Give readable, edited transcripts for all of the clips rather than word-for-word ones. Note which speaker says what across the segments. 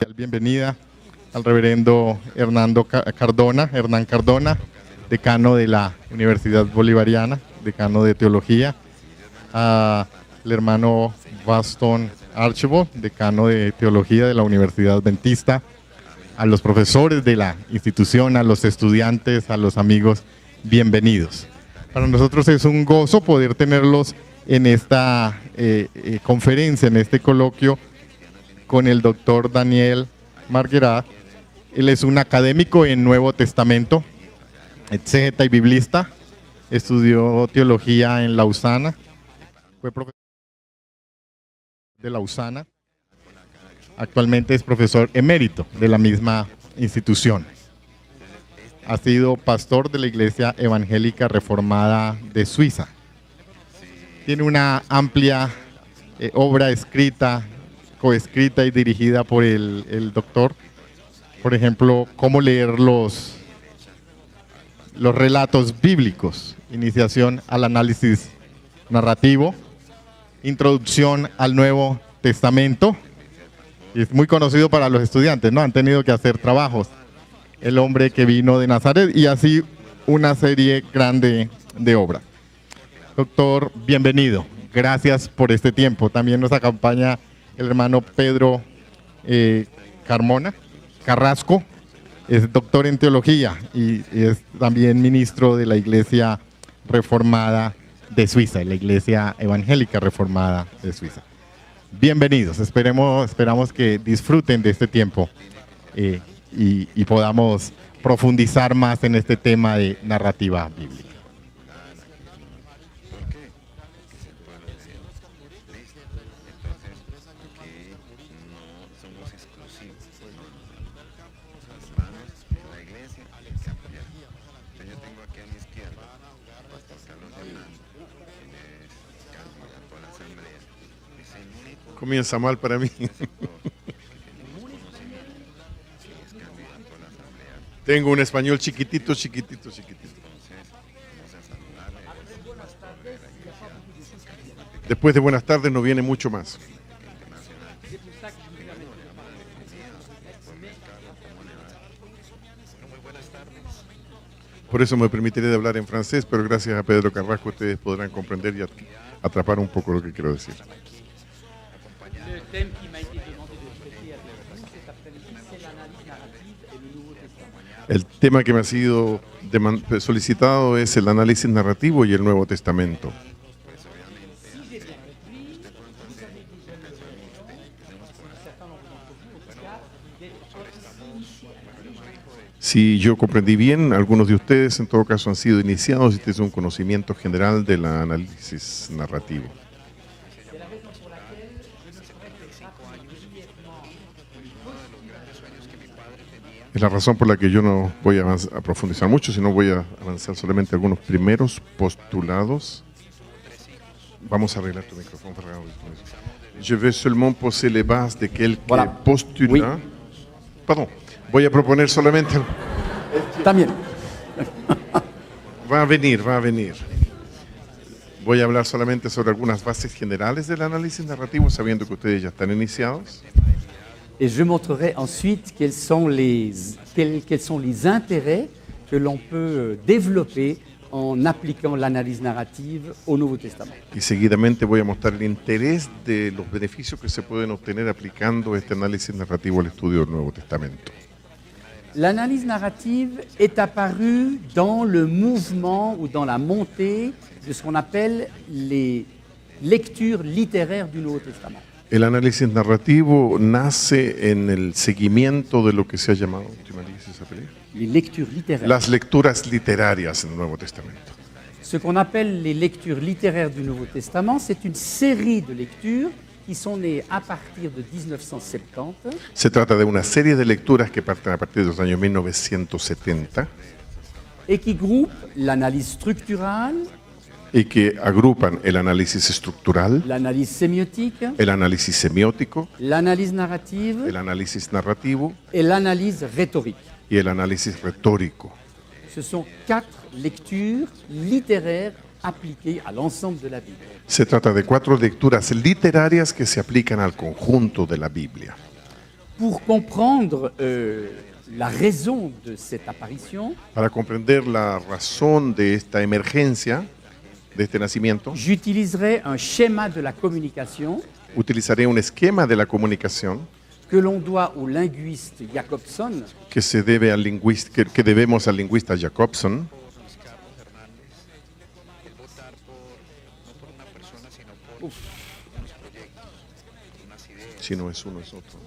Speaker 1: Bienvenida al reverendo Hernán Cardona, decano de la Universidad Bolivariana, decano de Teología, al hermano Baston Archibald, decano de Teología de la Universidad Adventista, a los profesores de la institución, a los estudiantes, a los amigos, bienvenidos. Para nosotros es un gozo poder tenerlos en esta conferencia, en este coloquio, con el doctor Daniel Marguerat. Él es un académico en Nuevo Testamento, exégeta y biblista, estudió teología en Lausana, fue profesor de Lausana, actualmente es profesor emérito de la misma institución. Ha sido pastor de la Iglesia Evangélica Reformada de Suiza. Tiene una amplia obra escrita, coescrita y dirigida por el doctor. Por ejemplo, cómo leer los relatos bíblicos, iniciación al análisis narrativo, introducción al Nuevo Testamento. Y es muy conocido para los estudiantes, ¿no? Han tenido que hacer trabajos. El hombre que vino de Nazaret, y así una serie grande de obras. Doctor, bienvenido. Gracias por este tiempo. También nos acompaña el hermano Pedro Carrasco, es doctor en teología y es también ministro de la Iglesia Reformada de Suiza, la Iglesia Evangélica Reformada de Suiza. Bienvenidos, esperamos que disfruten de este tiempo y podamos profundizar más en este tema de narrativa bíblica.
Speaker 2: Comienza mal para mí. Tengo un español chiquitito. Después de buenas tardes no viene mucho más. Por eso me permitiré de hablar en francés, pero gracias a Pedro Carrasco ustedes podrán comprender y atrapar un poco lo que quiero decir. El tema que me ha sido solicitado es el análisis narrativo y el Nuevo Testamento. Si yo comprendí bien, algunos de ustedes en todo caso han sido iniciados y tienen un conocimiento general del análisis narrativo. Es la razón por la que yo no voy a profundizar mucho, sino voy a avanzar solamente algunos primeros postulados. Vamos a arreglar tu micrófono. Je vais seulement poser les bases de quelques postulats. Oui. Pardon, voy a proponer solamente...
Speaker 3: También.
Speaker 2: Va a venir. Voy a hablar solamente sobre algunas bases generales del análisis narrativo, sabiendo que ustedes ya están iniciados.
Speaker 3: Et je montrerai ensuite quels sont les intérêts que l'on peut développer en appliquant l'analyse narrative au Nouveau Testament.
Speaker 2: Y seguidamente voy a mostrar el interés de los beneficios que se pueden obtener aplicando este análisis narrativo al estudio del Nuevo Testamento.
Speaker 3: L'analyse narrative est apparue dans le mouvement ou dans la montée de ce qu'on appelle les lectures littéraires du Nouveau Testament.
Speaker 2: El análisis narrativo nace en el seguimiento de lo que se ha llamado las lecturas literarias en el Nuevo Testamento.
Speaker 3: Ce qu'on appelle les lectures littéraires du Nouveau Testament, c'est une série de lectures qui sont nées à partir de 1970.
Speaker 2: Se trata de una serie de lecturas que parten a partir de los años 1970
Speaker 3: et qui groupent l'analyse structurale,
Speaker 2: y que agrupan el análisis estructural,
Speaker 3: l'analyse sémiotique,
Speaker 2: el análisis semiótico,
Speaker 3: l'analyse narrative
Speaker 2: el análisis narrativo
Speaker 3: et l'analyse rhétorique.
Speaker 2: y el análisis retórico.
Speaker 3: Ce sont 4 lectures littéraires appliquées à l'ensemble de la Bible.
Speaker 2: Se trata de 4 lecturas literarias que se aplican al conjunto de la Biblia.
Speaker 3: Pour comprendre la raison de cette apparition,
Speaker 2: Para comprender la razón de esta emergencia, de este nacimiento,
Speaker 3: j'utiliserai un schéma de la communication
Speaker 2: utilizaré un esquema de la comunicación
Speaker 3: que l'on doit au linguiste Jacobson,
Speaker 2: que se debe al que debemos al lingüista Jacobson. Si no es uno, es otro.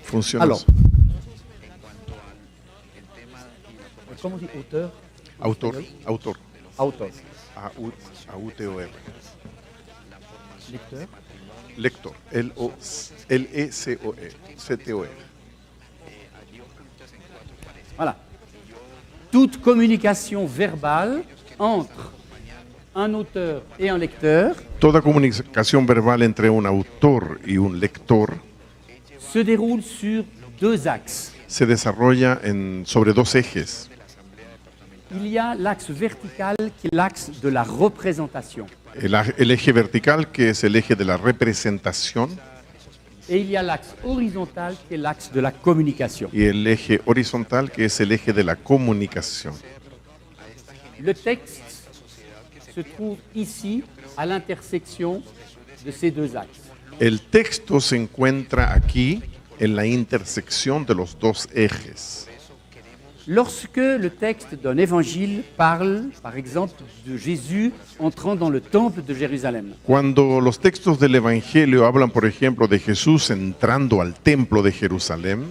Speaker 2: Funciona.
Speaker 3: Alors, comment on dit auteur?
Speaker 2: Autor.
Speaker 3: Autor.
Speaker 2: A-U-T-O-R.
Speaker 3: Lecteur.
Speaker 2: Lector. L-E-C-O-E. C-T-O-R.
Speaker 3: Voilà. Toute communication verbale entre un auteur et un lecteur
Speaker 2: Toda comunicación verbal entre un autor y un lector
Speaker 3: se déroule sur deux axes.
Speaker 2: se desarrolla sobre dos ejes.
Speaker 3: Il y a l'axe vertical qui est l'axe de la représentation.
Speaker 2: El eje vertical, que es el eje de la representación,
Speaker 3: Et il y a l'axe horizontal qui est l'axe de la communication.
Speaker 2: y el eje horizontal, que es el eje de la comunicación.
Speaker 3: Le texte se trouve ici à l'intersection de ces deux axes.
Speaker 2: El texto se encuentra aquí en la intersección de los dos ejes.
Speaker 3: Lorsque le texte d'un évangile parle, par exemple, de Jésus entrant dans le temple de Jérusalem,
Speaker 2: Cuando los textos del Evangelio hablan, por ejemplo, de Jesús entrando al templo de Jerusalén,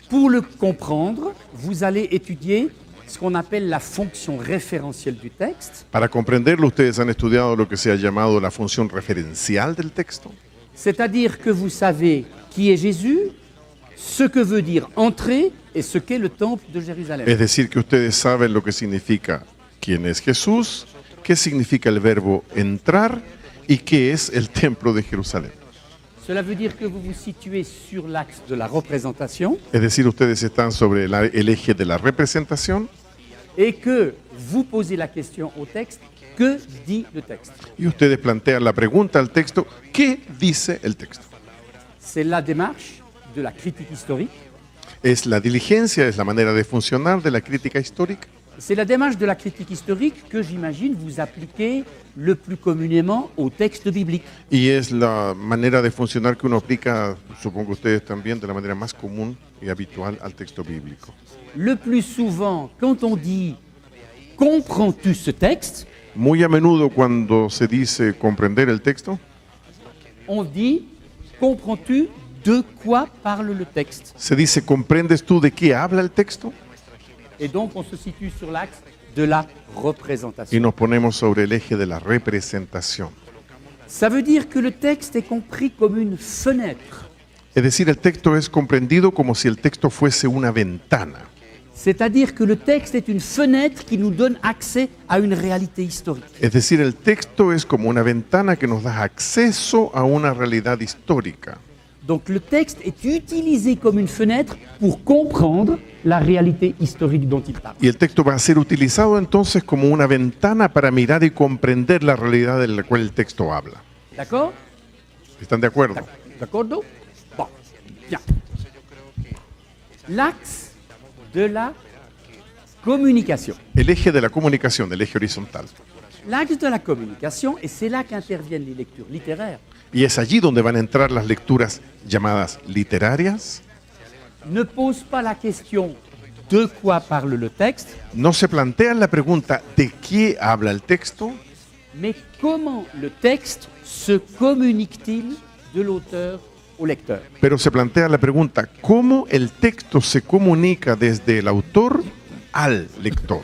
Speaker 3: pour le comprendre, vous allez étudier ce qu'on appelle la fonction référentielle du texte,
Speaker 2: para comprenderlo ustedes han estudiado lo que se ha llamado la función referencial del texto.
Speaker 3: c'est-à-dire que vous savez qui est Jésus, ce que veut dire entrer et ce qu'est le temple de Jérusalem.
Speaker 2: Es decir, que ustedes saben lo que significa quién es Jesús, qué significa el verbo entrar y qué es el templo de Jerusalén.
Speaker 3: Cela veut dire que vous vous situez sur l'axe de la représentation
Speaker 2: Es decir, ustedes están sobre el eje de la representación
Speaker 3: et que vous posez la question au texte, que dit le texte?
Speaker 2: y ustedes plantean la pregunta al texto, ¿qué dice el texto?
Speaker 3: C'est la démarche de la critique historique,
Speaker 2: Es la diligencia, es la manera de funcionar de la crítica histórica.
Speaker 3: c'est la démarche de la critique historique que j'imagine vous appliquez le plus communément au texte biblique.
Speaker 2: Y es la manera de funcionar que uno aplica, supongo ustedes también, de la manera más común y habitual al texto bíblico.
Speaker 3: Le plus souvent, quand on dit « comprends-tu ce texte ?»,
Speaker 2: Muy a menudo cuando se dice comprender el texto,
Speaker 3: on dit « comprends-tu de quoi parle le texte ?»
Speaker 2: se dice ¿comprendes tú de qué habla el texto?
Speaker 3: Et donc on se situe sur l'axe de la
Speaker 2: Y
Speaker 3: représentation.
Speaker 2: nos ponemos sobre el eje de la representación.
Speaker 3: Ça veut dire que le texte est compris comme une fenêtre,
Speaker 2: Es decir, el texto es comprendido como si el texto fuese una ventana.
Speaker 3: c'est-à-dire que le texte est une fenêtre qui nous donne accès à une réalité historique.
Speaker 2: Es decir, el texto es como una ventana que nos da acceso a una realidad histórica.
Speaker 3: Donc le texte est utilisé comme une fenêtre pour comprendre la réalité historique dont il parle.
Speaker 2: Y el texto va a ser utilizado entonces como una ventana para mirar y comprender la realidad de la cual el texto habla.
Speaker 3: D'accord?
Speaker 2: ¿Están de acuerdo?
Speaker 3: D'accord? Bon, bien. L'axe de la communication.
Speaker 2: El eje de la comunicación, el eje horizontal.
Speaker 3: L'axe de la communication, et c'est là qu'interviennent les lectures littéraires,
Speaker 2: Y es allí donde van a entrar las lecturas llamadas literarias.
Speaker 3: ne pose pas la question de quoi parle le texte,
Speaker 2: No se plantean la pregunta de qué habla el texto,
Speaker 3: mais comment le texte se communique-t-il de l'auteur au lecteur.
Speaker 2: pero se plantea la pregunta cómo el texto se comunica desde el autor al lector.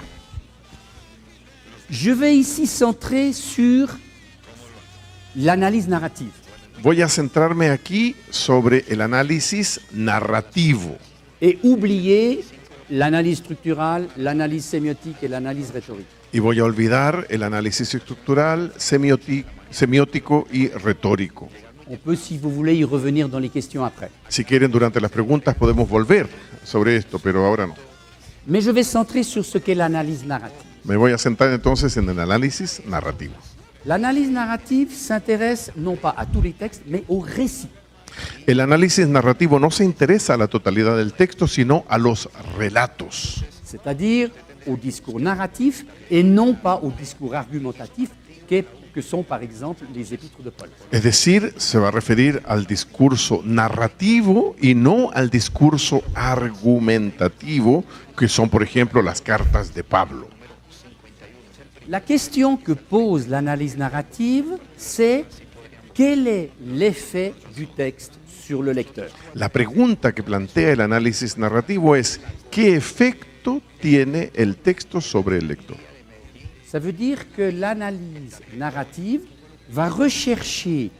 Speaker 3: Je vais ici centrer sur l'analyse narrative.
Speaker 2: Voy a centrarme aquí sobre el análisis narrativo
Speaker 3: Et oublier l'analyse structurale, l'analyse sémiotique et l'analyse rhétorique.
Speaker 2: y voy a olvidar el análisis estructural, semiótico y retórico.
Speaker 3: On peut, si vous voulez, y revenir dans les questions après.
Speaker 2: Si quieren, durante las preguntas podemos volver sobre esto, pero ahora no.
Speaker 3: Mais je vais centrer sur ce qu'est l'analyse narrative.
Speaker 2: Me voy a centrar entonces en el análisis narrativo.
Speaker 3: L'analyse narrative s'intéresse non pas à tous les textes, mais au récit.
Speaker 2: El análisis narrativo no se interesa a la totalidad del texto, sino a los relatos.
Speaker 3: C'est-à-dire au discours narratif et non pas au discours argumentatif que sont par exemple les épîtres de Paul.
Speaker 2: Es decir, se va a referir al discurso narrativo y no al discurso argumentativo, que son, por ejemplo, las cartas de Pablo.
Speaker 3: La question que pose l'analyse narrative, c'est quel est l'effet du texte sur le lecteur?
Speaker 2: La pregunta que plantea el análisis narrativo es: ¿qué efecto tiene el texto sobre el lector?
Speaker 3: Ça veut dire que l'analyse narrative va rechercher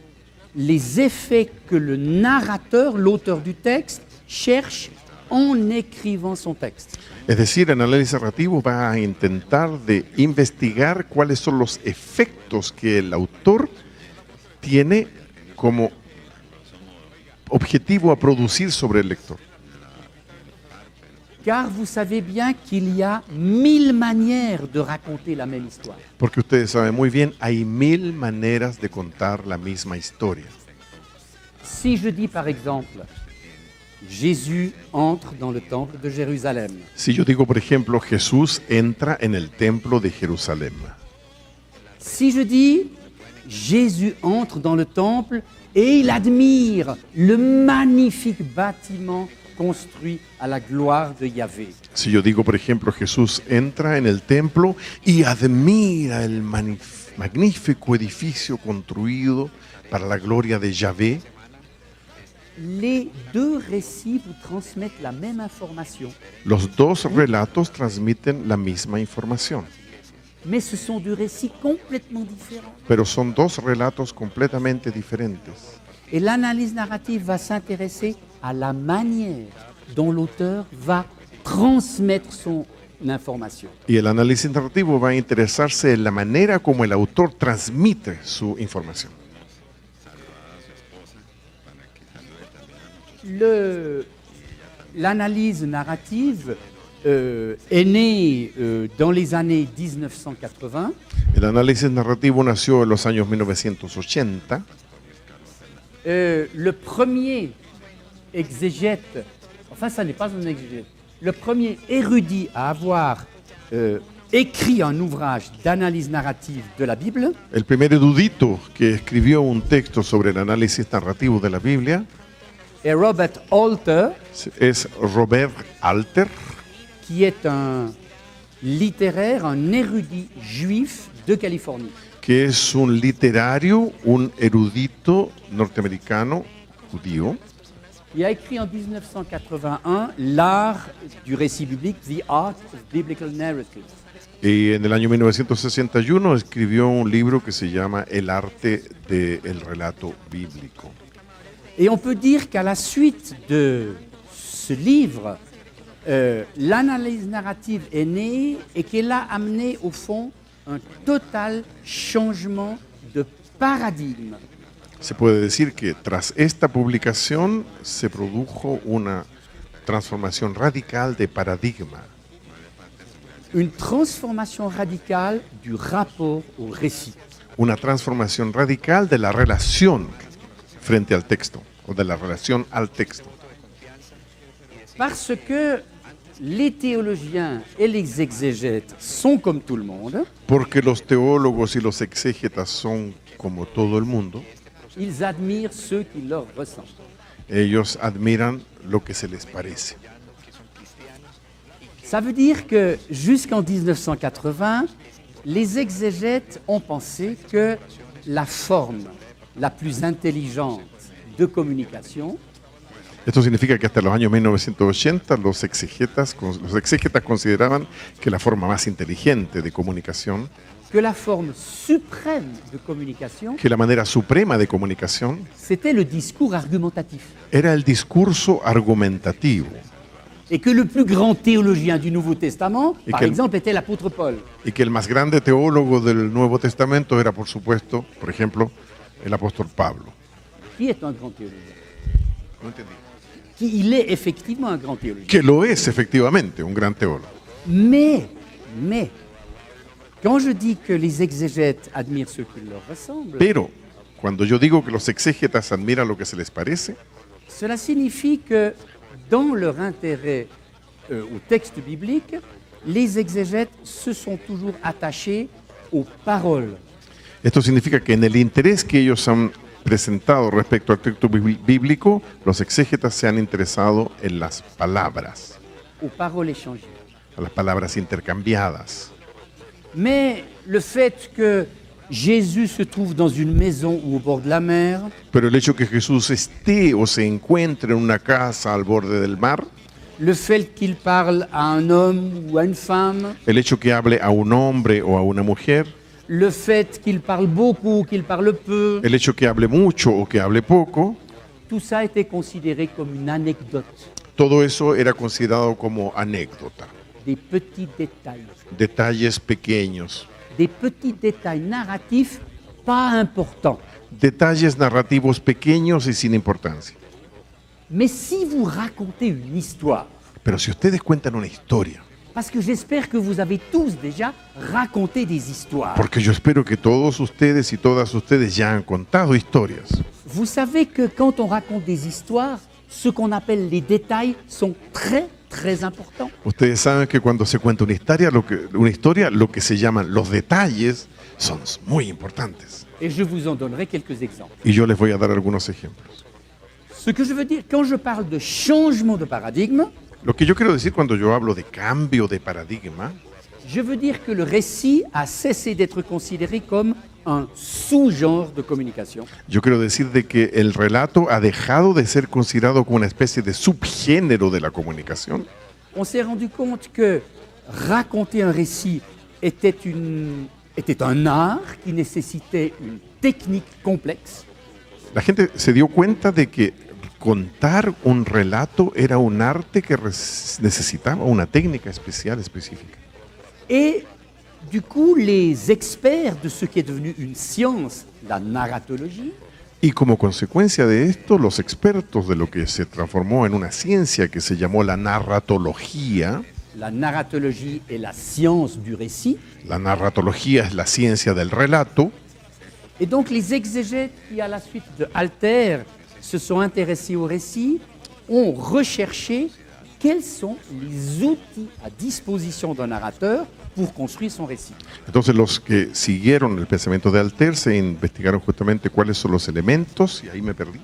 Speaker 3: les effets que le narrateur, l'auteur du texte, cherche en écrivant son texte.
Speaker 2: Es decir, el análisis narrativo va a intentar de investigar cuáles son los efectos que el autor tiene como objetivo a producir sobre el lector.
Speaker 3: Car vous savez bien qu'il y a 1000 manières de raconter la même histoire.
Speaker 2: Porque ustedes saben muy bien, hay 1000 maneras de contar la misma historia.
Speaker 3: Si je dis par exemple, Jésus entre dans le temple de Jérusalem,
Speaker 2: Si yo digo, por ejemplo, Jesús entra en el templo de Jerusalén.
Speaker 3: si je dis Jésus entre dans le temple et il admire le magnifique bâtiment construit à la gloire de Yahvé.
Speaker 2: Si yo digo, por ejemplo, Jesús entra en el templo y admira el magnífico edificio construido para la gloria de Yahvé,
Speaker 3: Les deux récits vous transmettent la même information,
Speaker 2: los dos relatos transmiten la misma información,
Speaker 3: mais ce sont deux récits complètement différents.
Speaker 2: pero son dos relatos completamente diferentes.
Speaker 3: Et l'analyse narrative va s'intéresser à la manière dont l'auteur va transmettre son information.
Speaker 2: Y el análisis narrativo va a interesarse en la manera como el autor transmite su información.
Speaker 3: L'analyse narrative est née dans les années 1980.
Speaker 2: El análisis narrativo nació en los años 1980.
Speaker 3: Le premier exégète, enfin ça n'est pas un exégète, le premier érudit à avoir écrit un ouvrage d'analyse narrative de la Bible
Speaker 2: El primer erudito que escribió un texto sobre el análisis narrativo de la Biblia
Speaker 3: est Robert Alter,
Speaker 2: es Robert Alter,
Speaker 3: qui est un littéraire, un érudit juif de Californie.
Speaker 2: que es un literario, un erudito norteamericano judío,
Speaker 3: Il a écrit en 1981 L'art du récit biblique, The Art of Biblical Narrative.
Speaker 2: y en el año 1961 escribió un libro que se llama El arte del relato bíblico.
Speaker 3: Et on peut dire qu'à la suite de ce livre, l'analyse narrative est née et qu'elle a amené au fond un total changement de paradigme.
Speaker 2: Se puede decir que tras esta publicación se produjo una transformación radical de paradigma,
Speaker 3: Une transformation radicale du rapport au récit.
Speaker 2: una transformación radical de la relación frente al texto o de la relación al texto.
Speaker 3: Parce que les théologiens et les exégètes sont comme tout le monde,
Speaker 2: Porque los teólogos y los exégetas son como todo el mundo,
Speaker 3: ils admirent ceux qui leur ressemblent.
Speaker 2: ellos admiran lo que se les parece.
Speaker 3: Ça veut dire que jusqu'en 1980, les exégètes ont pensé que la forme la plus intelligente de communication,
Speaker 2: Esto significa que hasta los años 1980 los exégetas consideraban que la forma más inteligente de comunicación,
Speaker 3: que la forme suprême de communication,
Speaker 2: que la manera suprema de comunicación,
Speaker 3: c'était le discours argumentatif.
Speaker 2: era el discurso argumentativo
Speaker 3: Et que le plus grand théologien du Nouveau Testament,
Speaker 2: Et
Speaker 3: par
Speaker 2: quel-
Speaker 3: exemple, était l'apôtre Paul.
Speaker 2: y que el más grande teólogo del Nuevo Testamento era, por supuesto, por ejemplo, el apóstol Pablo.
Speaker 3: qui est un grand théologien.
Speaker 2: No entendí.
Speaker 3: Il est effectivement un grand théologien.
Speaker 2: Que lo es efectivamente, un gran teólogo.
Speaker 3: Mais, quand je dis que les exégètes admirent ceux qui leur ressemblent,
Speaker 2: Pero cuando yo digo que los exégetas admiran lo que se les parece,
Speaker 3: cela signifie que dans leur intérêt au texte biblique, les exégètes se sont toujours attachés aux paroles.
Speaker 2: esto significa que en el interés que ellos han presentado respecto al texto bíblico, los exégetas se han interesado en las palabras,
Speaker 3: Aux paroles échangées.
Speaker 2: a las palabras intercambiadas.
Speaker 3: Mais le fait que Jésus se trouve dans une maison ou au bord de la mer,
Speaker 2: Pero el hecho que Jesús esté o se encuentre en una casa al borde del mar,
Speaker 3: le fait qu'il parle à un homme ou à une femme,
Speaker 2: el hecho que hable a un hombre o a una mujer,
Speaker 3: le fait qu'il parle beaucoup ou qu'il parle peu,
Speaker 2: el hecho que hable mucho o que hable poco,
Speaker 3: tout ça était considéré comme une anecdote,
Speaker 2: todo eso era considerado como anécdota,
Speaker 3: des petits détails,
Speaker 2: detalles pequeños,
Speaker 3: des petits détails narratifs pas importants.
Speaker 2: detalles narrativos pequeños y sin importancia.
Speaker 3: Mais si vous racontez une histoire,
Speaker 2: Pero si ustedes cuentan una historia,
Speaker 3: parce que j'espère que vous avez tous déjà raconté des histoires,
Speaker 2: porque yo espero que todos ustedes y todas ustedes ya han contado historias.
Speaker 3: vous savez que quand on raconte des histoires, ce qu'on appelle les détails sont très importants.
Speaker 2: Ustedes saben que cuando se cuenta una historia, lo que se llaman los detalles son muy importantes.
Speaker 3: Et je vous en donnerai quelques exemples.
Speaker 2: Y yo les voy a dar algunos ejemplos.
Speaker 3: Ce que je veux dire, quand je parle de changement de paradigme,
Speaker 2: Lo que yo quiero decir cuando yo hablo de cambio de paradigma,
Speaker 3: je veux dire que le récit a cessé d'être considéré comme un sous-genre de communication.
Speaker 2: yo quiero decir de que el relato ha dejado de ser considerado como una especie de subgénero de la comunicación.
Speaker 3: On s'est rendu compte que raconter un récit était un art qui nécessitait une technique complexe.
Speaker 2: La gente se dio cuenta de que contar un relato era un arte que necesitaba una técnica especial, específica.
Speaker 3: Et du coup, les experts de ce qui est devenu une science, la narratologie,
Speaker 2: Y como consecuencia de esto, los expertos de lo que se transformó en una ciencia que se llamó la narratología
Speaker 3: est la science du récit,
Speaker 2: la narratología es la ciencia del relato,
Speaker 3: et donc les exégètes qui, à la suite de Alter, se sont intéressés au récit, ont recherché quels sont les outils à disposition d'un narrateur pour construire son récit.
Speaker 2: entonces los que siguieron el pensamiento de Alter se investigaron justamente cuáles son los elementos, y ahí me perdí,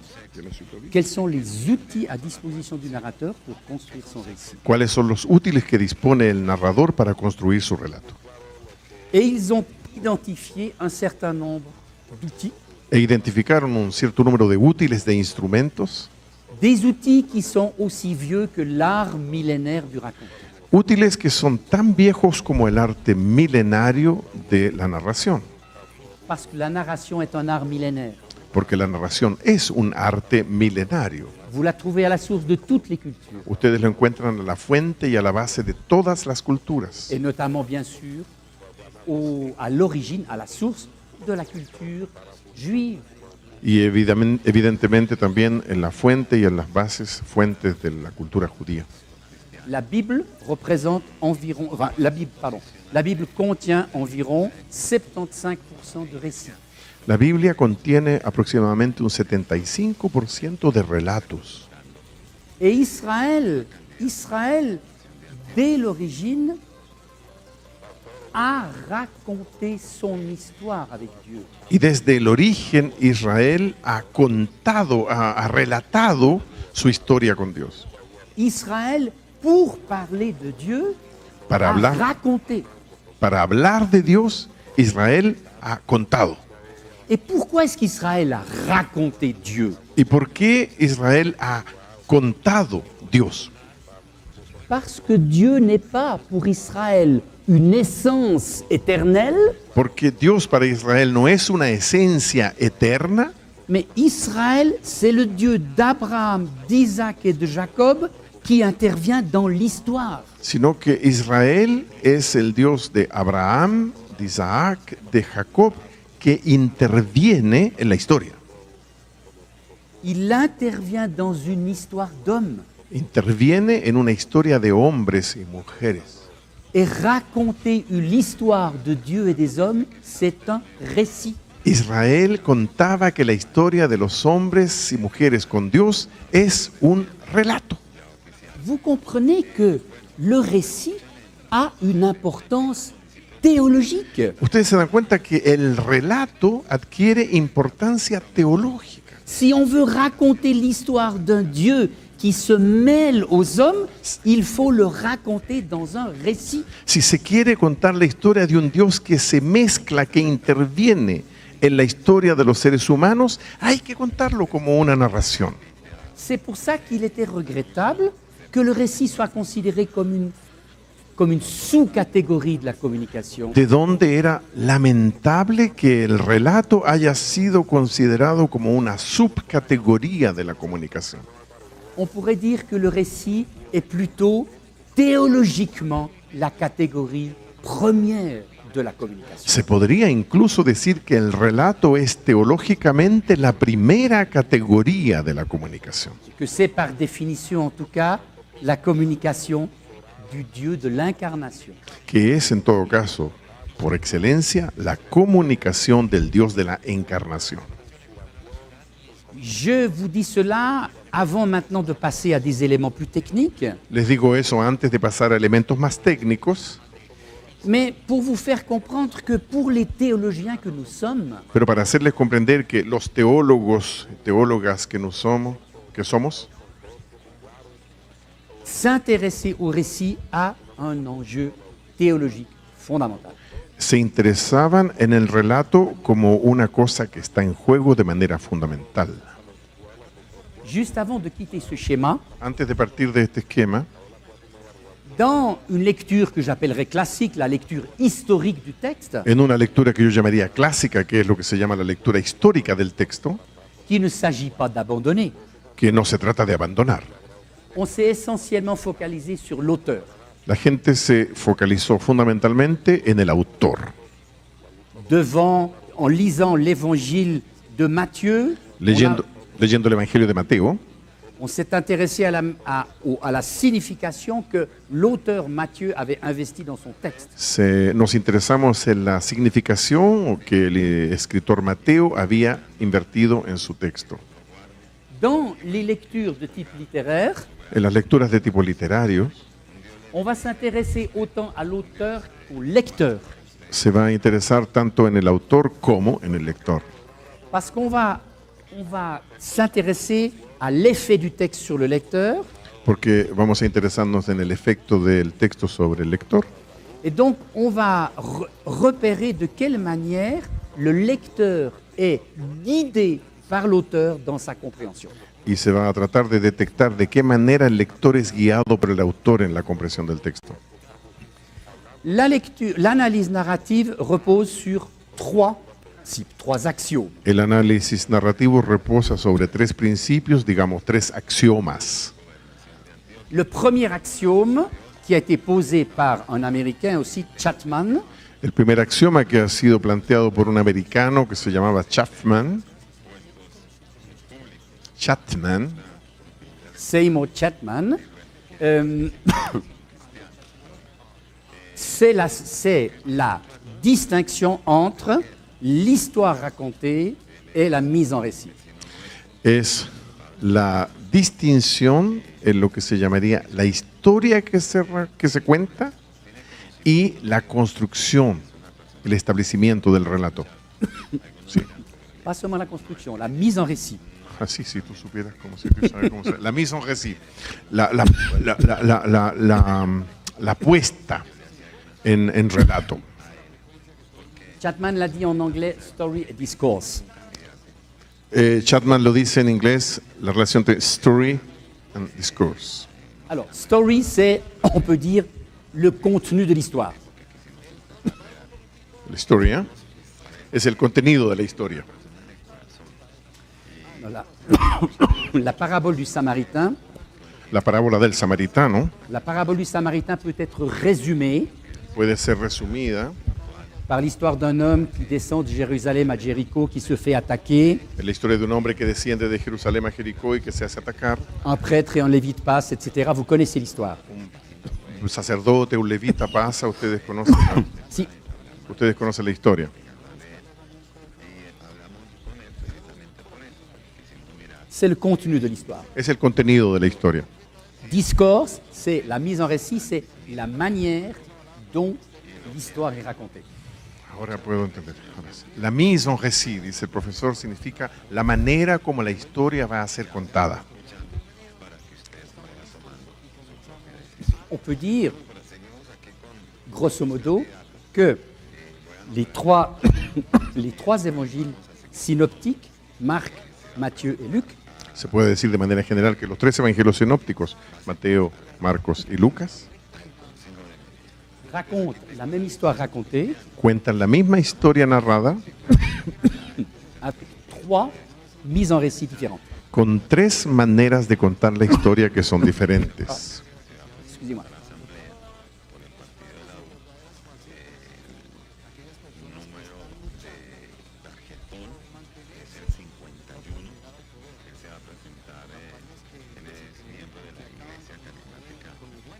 Speaker 3: Quels sont les outils à disposition du narrateur pour construire son récit.
Speaker 2: cuáles son los útiles que dispone el narrador para construir su relato.
Speaker 3: Et ils ont identifié un certain nombre d'outils,
Speaker 2: E identificaron un cierto número de útiles, de instrumentos,
Speaker 3: des outils qui sont aussi vieux que l'art millénaire du raconteur.
Speaker 2: útiles que son tan viejos como el arte milenario de la narración,
Speaker 3: Parce que la narration est un art millénaire.
Speaker 2: porque la narración es un arte milenario.
Speaker 3: Vous la trouvez à la source de toutes les cultures,
Speaker 2: Ustedes lo encuentran a la fuente y a la base de todas las culturas,
Speaker 3: et notamment, bien sûr, à l'origine, à la source de la culture juive.
Speaker 2: y evidentemente también en la fuente y en las bases fuentes de la cultura judía.
Speaker 3: La Bible représente environ, enfin, la Bible contient environ 75% de récits.
Speaker 2: La Biblia contiene aproximadamente un 75% de relatos.
Speaker 3: Et Israël, dès l'origine, a raconté son histoire avec Dieu.
Speaker 2: Y desde el origen Israel ha contado, ha relatado su historia con Dios.
Speaker 3: Israël, pour parler de Dieu,
Speaker 2: Para
Speaker 3: a
Speaker 2: hablar,
Speaker 3: raconté.
Speaker 2: para hablar de Dios, Israel ha contado.
Speaker 3: Et pourquoi est-ce qu'Israël a raconté Dieu?
Speaker 2: ¿Y por qué Israel ha contado Dios?
Speaker 3: Parce que Dieu n'est pas pour Israël une essence éternelle,
Speaker 2: Porque Dios para Israel no es una esencia eterna,
Speaker 3: mais Israël, c'est le Dieu d'Abraham, d'Isaac et de Jacob qui intervient dans l'histoire.
Speaker 2: sino que Israel es el Dios de Abraham, de Isaac, de Jacob, que interviene en la historia.
Speaker 3: il intervient dans une histoire d'hommes.
Speaker 2: Interviene en una historia de hombres y mujeres.
Speaker 3: Et raconter l'histoire de Dieu et des hommes, c'est un récit.
Speaker 2: Israel contaba que la historia de los hombres y mujeres con Dios es un relato.
Speaker 3: Vous comprenez que le récit a une importance théologique.
Speaker 2: Ustedes se dan cuenta que el relato adquiere importancia teológica.
Speaker 3: Si on veut raconter l'histoire d'un Dieu qui se mêle aux hommes, il faut le raconter dans un récit.
Speaker 2: Si se quiere contar la historia de un Dios que se mezcla, que interviene en la historia de los seres humanos, hay que contarlo como una narración.
Speaker 3: C'est pour ça qu'il était regrettable que le récit soit considéré comme une sous-catégorie de la communication.
Speaker 2: De donde era lamentable que el relato haya sido considerado como una subcategoría de la comunicación.
Speaker 3: On pourrait dire que le récit est plutôt théologiquement la catégorie première de la communication.
Speaker 2: Se podría incluso decir que el relato es teológicamente la primera categoría de la comunicación.
Speaker 3: Que c'est par définition, en tout cas, la communication du Dieu de l'incarnation.
Speaker 2: Que es en todo caso, por excelencia, la comunicación del Dios de la encarnación.
Speaker 3: Je vous dis cela avant maintenant de passer à des éléments plus techniques,
Speaker 2: Les digo eso antes de pasar a elementos más técnicos,
Speaker 3: mais pour vous faire comprendre que pour les théologiens que nous sommes,
Speaker 2: pero para hacerles comprender que los teólogos, teólogas que somos,
Speaker 3: s'intéresser au récit a un enjeu théologique fondamental.
Speaker 2: se interesaban en el relato como una cosa que está en juego de manera fundamental.
Speaker 3: Juste avant de quitter ce schéma,
Speaker 2: Antes de partir de este esquema,
Speaker 3: dans une lecture que j'appellerais classique, la lecture historique du texte,
Speaker 2: en una lectura que yo llamaría clásica, que es lo que se llama la lectura histórica del texto,
Speaker 3: qu'il ne s'agit pas d'abandonner,
Speaker 2: que no se trata de abandonar.
Speaker 3: on s'est essentiellement focalisé sur l'auteur.
Speaker 2: La gente se focalizó fundamentalmente en el autor.
Speaker 3: En lisant l'évangile de Matthieu,
Speaker 2: Leyendo el Evangelio de Mateo,
Speaker 3: on s'est intéressé à la signification que l'auteur Matthieu avait investi dans son texte.
Speaker 2: nos interesamos en la significación que el escritor Mateo había invertido en su texto.
Speaker 3: Dans les lectures de type littéraire,
Speaker 2: En las lecturas de tipo literario,
Speaker 3: on va s'intéresser autant à l'auteur qu'au lecteur.
Speaker 2: se va a interesar tanto en el autor como en el lector.
Speaker 3: Parce qu'on va s'intéresser à l'effet du texte sur le lecteur.
Speaker 2: Porque vamos a interesarnos en el efecto del texto sobre el lector.
Speaker 3: Et donc, on va repérer de quelle manière le lecteur est guidé par l'auteur dans sa compréhension.
Speaker 2: Y se va a tratar de detectar de qué manera el lector es guiado por el autor en la comprensión del texto.
Speaker 3: L'analyse narrative repose sur trois axiomes.
Speaker 2: El análisis narrativo reposa sobre tres principios, digamos, tres axiomas.
Speaker 3: Le premier axiome, qui a été posé par un Américain aussi, Chapman,
Speaker 2: El primer axioma que ha sido planteado por un americano que se llamaba Chapman,
Speaker 3: Seymour Chapman, c'est la distinction entre l'histoire racontée et la mise en récit.
Speaker 2: es la distinción en lo que se llamaría la historia que se cuenta y la construcción, el establecimiento del relato. Sí.
Speaker 3: Pas seulement la construction, la mise en récit.
Speaker 2: Así, si tú supieras cómo se sabe cómo se. La mise en récit, la puesta en relato.
Speaker 3: Chapman l'a dit en anglais, story et discourse.
Speaker 2: Chapman lo dice en inglés, la relación entre story and discourse.
Speaker 3: Alors, story, c'est, on peut dire, le contenu de l'histoire.
Speaker 2: La historia es el contenido de la historia.
Speaker 3: La parabole du Samaritain.
Speaker 2: La parábola del samaritano
Speaker 3: La parabole du Samaritain peut être résumée
Speaker 2: puede ser resumida
Speaker 3: par l'histoire d'un homme qui descend de Jérusalem à Jéricho, qui se fait attaquer.
Speaker 2: Es la historia de un hombre que desciende de Jerusalén a Jericó y que se hace atacar.
Speaker 3: Un prêtre et un lévite passent, etc. Vous connaissez l'histoire.
Speaker 2: Un sacerdote, un levita pasa, ustedes conocen, ¿no?
Speaker 3: Si.
Speaker 2: Ustedes conocen la historia.
Speaker 3: C'est le contenu de l'histoire.
Speaker 2: Es el contenido de la historia.
Speaker 3: Discours, c'est la mise en récit, c'est la manière dont l'histoire est racontée.
Speaker 2: Ahora puedo entender. Ahora sí. La mise en récit, dice el profesor, significa la manera como la historia va a ser contada.
Speaker 3: On peut dire, grosso modo, que les trois, les trois évangiles synoptiques, Marc, Matthieu et Luc,
Speaker 2: Se puede decir de manera general que los tres evangelios sinópticos, Mateo, Marcos y Lucas,
Speaker 3: racontent la même histoire racontée
Speaker 2: cuentan la misma historia narrada
Speaker 3: avec trois mises en récit différentes.
Speaker 2: con tres maneras de contar la historia que son diferentes.
Speaker 3: Excusez-moi.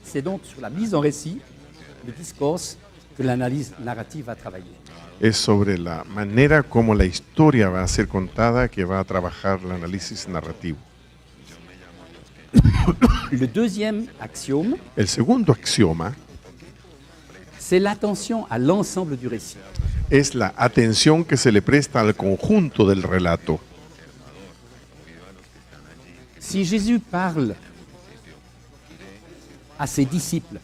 Speaker 3: C'est donc sur la mise en récit, le discours, que l'analyse narrative va travailler.
Speaker 2: Es sobre la manera como la historia va a ser contada que va a trabajar el análisis narrativo.
Speaker 3: Le deuxième axiome,
Speaker 2: El segundo axioma
Speaker 3: c'est l'attention à l'ensemble du récit.
Speaker 2: es la atención que se le presta al conjunto del relato.
Speaker 3: Si Jésus parle à ses disciples,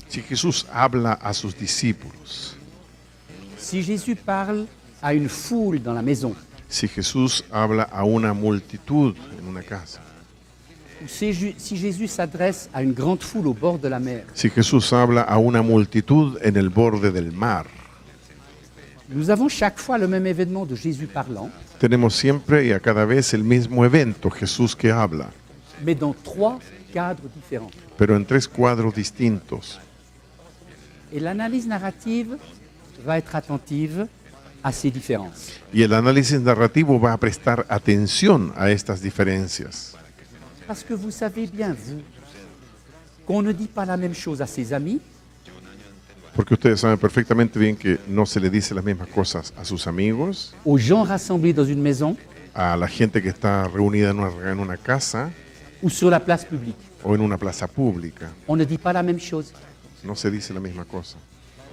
Speaker 2: Si Jesús habla a sus discípulos,
Speaker 3: si Jésus parle à une foule dans la maison,
Speaker 2: si Jesús habla a una multitud en una casa,
Speaker 3: ou si Jésus s'adresse à une grande foule au bord de la mer,
Speaker 2: si Jesús habla a una multitud en el borde del mar,
Speaker 3: nous avons chaque fois le même événement de Jésus parlant,
Speaker 2: tenemos siempre y a cada vez el mismo evento, Jesús que habla,
Speaker 3: mais dans trois cadres différents.
Speaker 2: pero en tres cuadros distintos.
Speaker 3: Et l'analyse narrative va être attentive à ces différences.
Speaker 2: Y el análisis narrativo va a prestar atención a estas diferencias.
Speaker 3: Parce que vous savez bien, vous, qu'on ne dit pas la même chose à ses amis,
Speaker 2: Porque ustedes saben perfectamente bien que no se le dice las mismas cosas a sus amigos,
Speaker 3: aux gens rassemblés dans une maison
Speaker 2: a la gente que está reunida en una casa
Speaker 3: ou sur la place publique.
Speaker 2: o en una plaza pública.
Speaker 3: On ne dit pas la même chose.
Speaker 2: No se dice la misma cosa.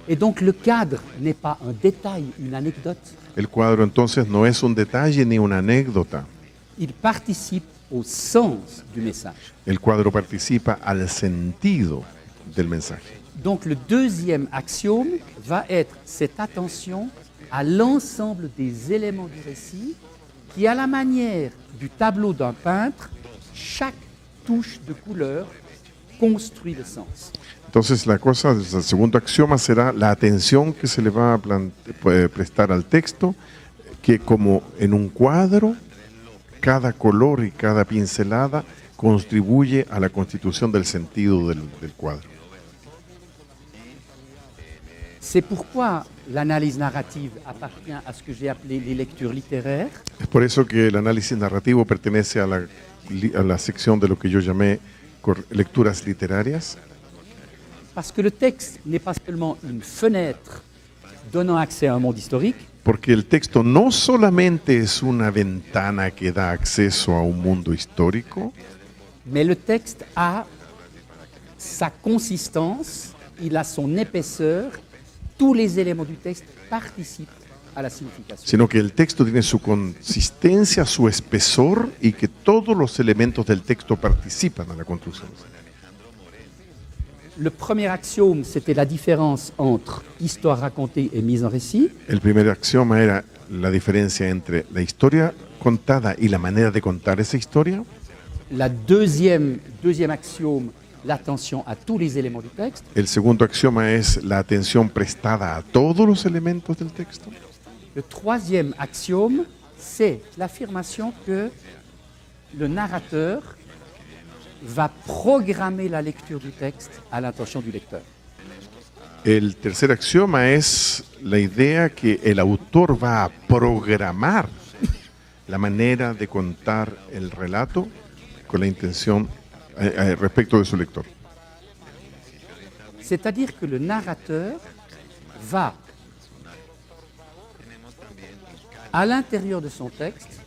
Speaker 3: Et donc le cadre n'est pas un détail, une anecdote.
Speaker 2: El cuadro entonces no es un detalle ni una anécdota.
Speaker 3: Il participe au sens du message.
Speaker 2: El cuadro participa al sentido del mensaje.
Speaker 3: Donc le deuxième axiome va être cette attention à l'ensemble des éléments du récit qui, à la manière du tableau d'un peintre, chaque touche de couleur construit le sens.
Speaker 2: Entonces la cosa, el segundo axioma será la atención que se le va a prestar al texto, que como en un cuadro, cada color y cada pincelada contribuye a la constitución del sentido del cuadro.
Speaker 3: C'est pourquoi l'analyse narrative appartient à ce que j'ai appelé les lectures littéraires,
Speaker 2: Es por eso que el análisis narrativo pertenece a la sección de lo que yo llamé lecturas literarias,
Speaker 3: parce que le texte n'est pas seulement une fenêtre donnant accès à un monde historique,
Speaker 2: porque el texto no solamente es una ventana que da acceso a un mundo histórico,
Speaker 3: mais le texte a sa consistance, il a son épaisseur, tous les éléments du texte participent à la signification.
Speaker 2: sino que el texto tiene su consistencia, su espesor y que todos los elementos del texto participan en la construcción.
Speaker 3: Le premier axiome, c'était la différence entre histoire racontée et mise en récit.
Speaker 2: El primer axioma era la diferencia entre la historia contada y la manera de contar esa historia.
Speaker 3: La deuxième axiome, l'attention à tous les éléments du texte.
Speaker 2: El segundo axioma es la atención prestada a todos los elementos del texto.
Speaker 3: Le troisième axiome, c'est l'affirmation que le narrateur va programmer la lecture du texte à l'intention du lecteur.
Speaker 2: El tercer axioma es la idea que el autor va a programar la manera de contar el relato con la intención respecto de su lector.
Speaker 3: C'est-à-dire que le narrateur va, à l'intérieur de son texte,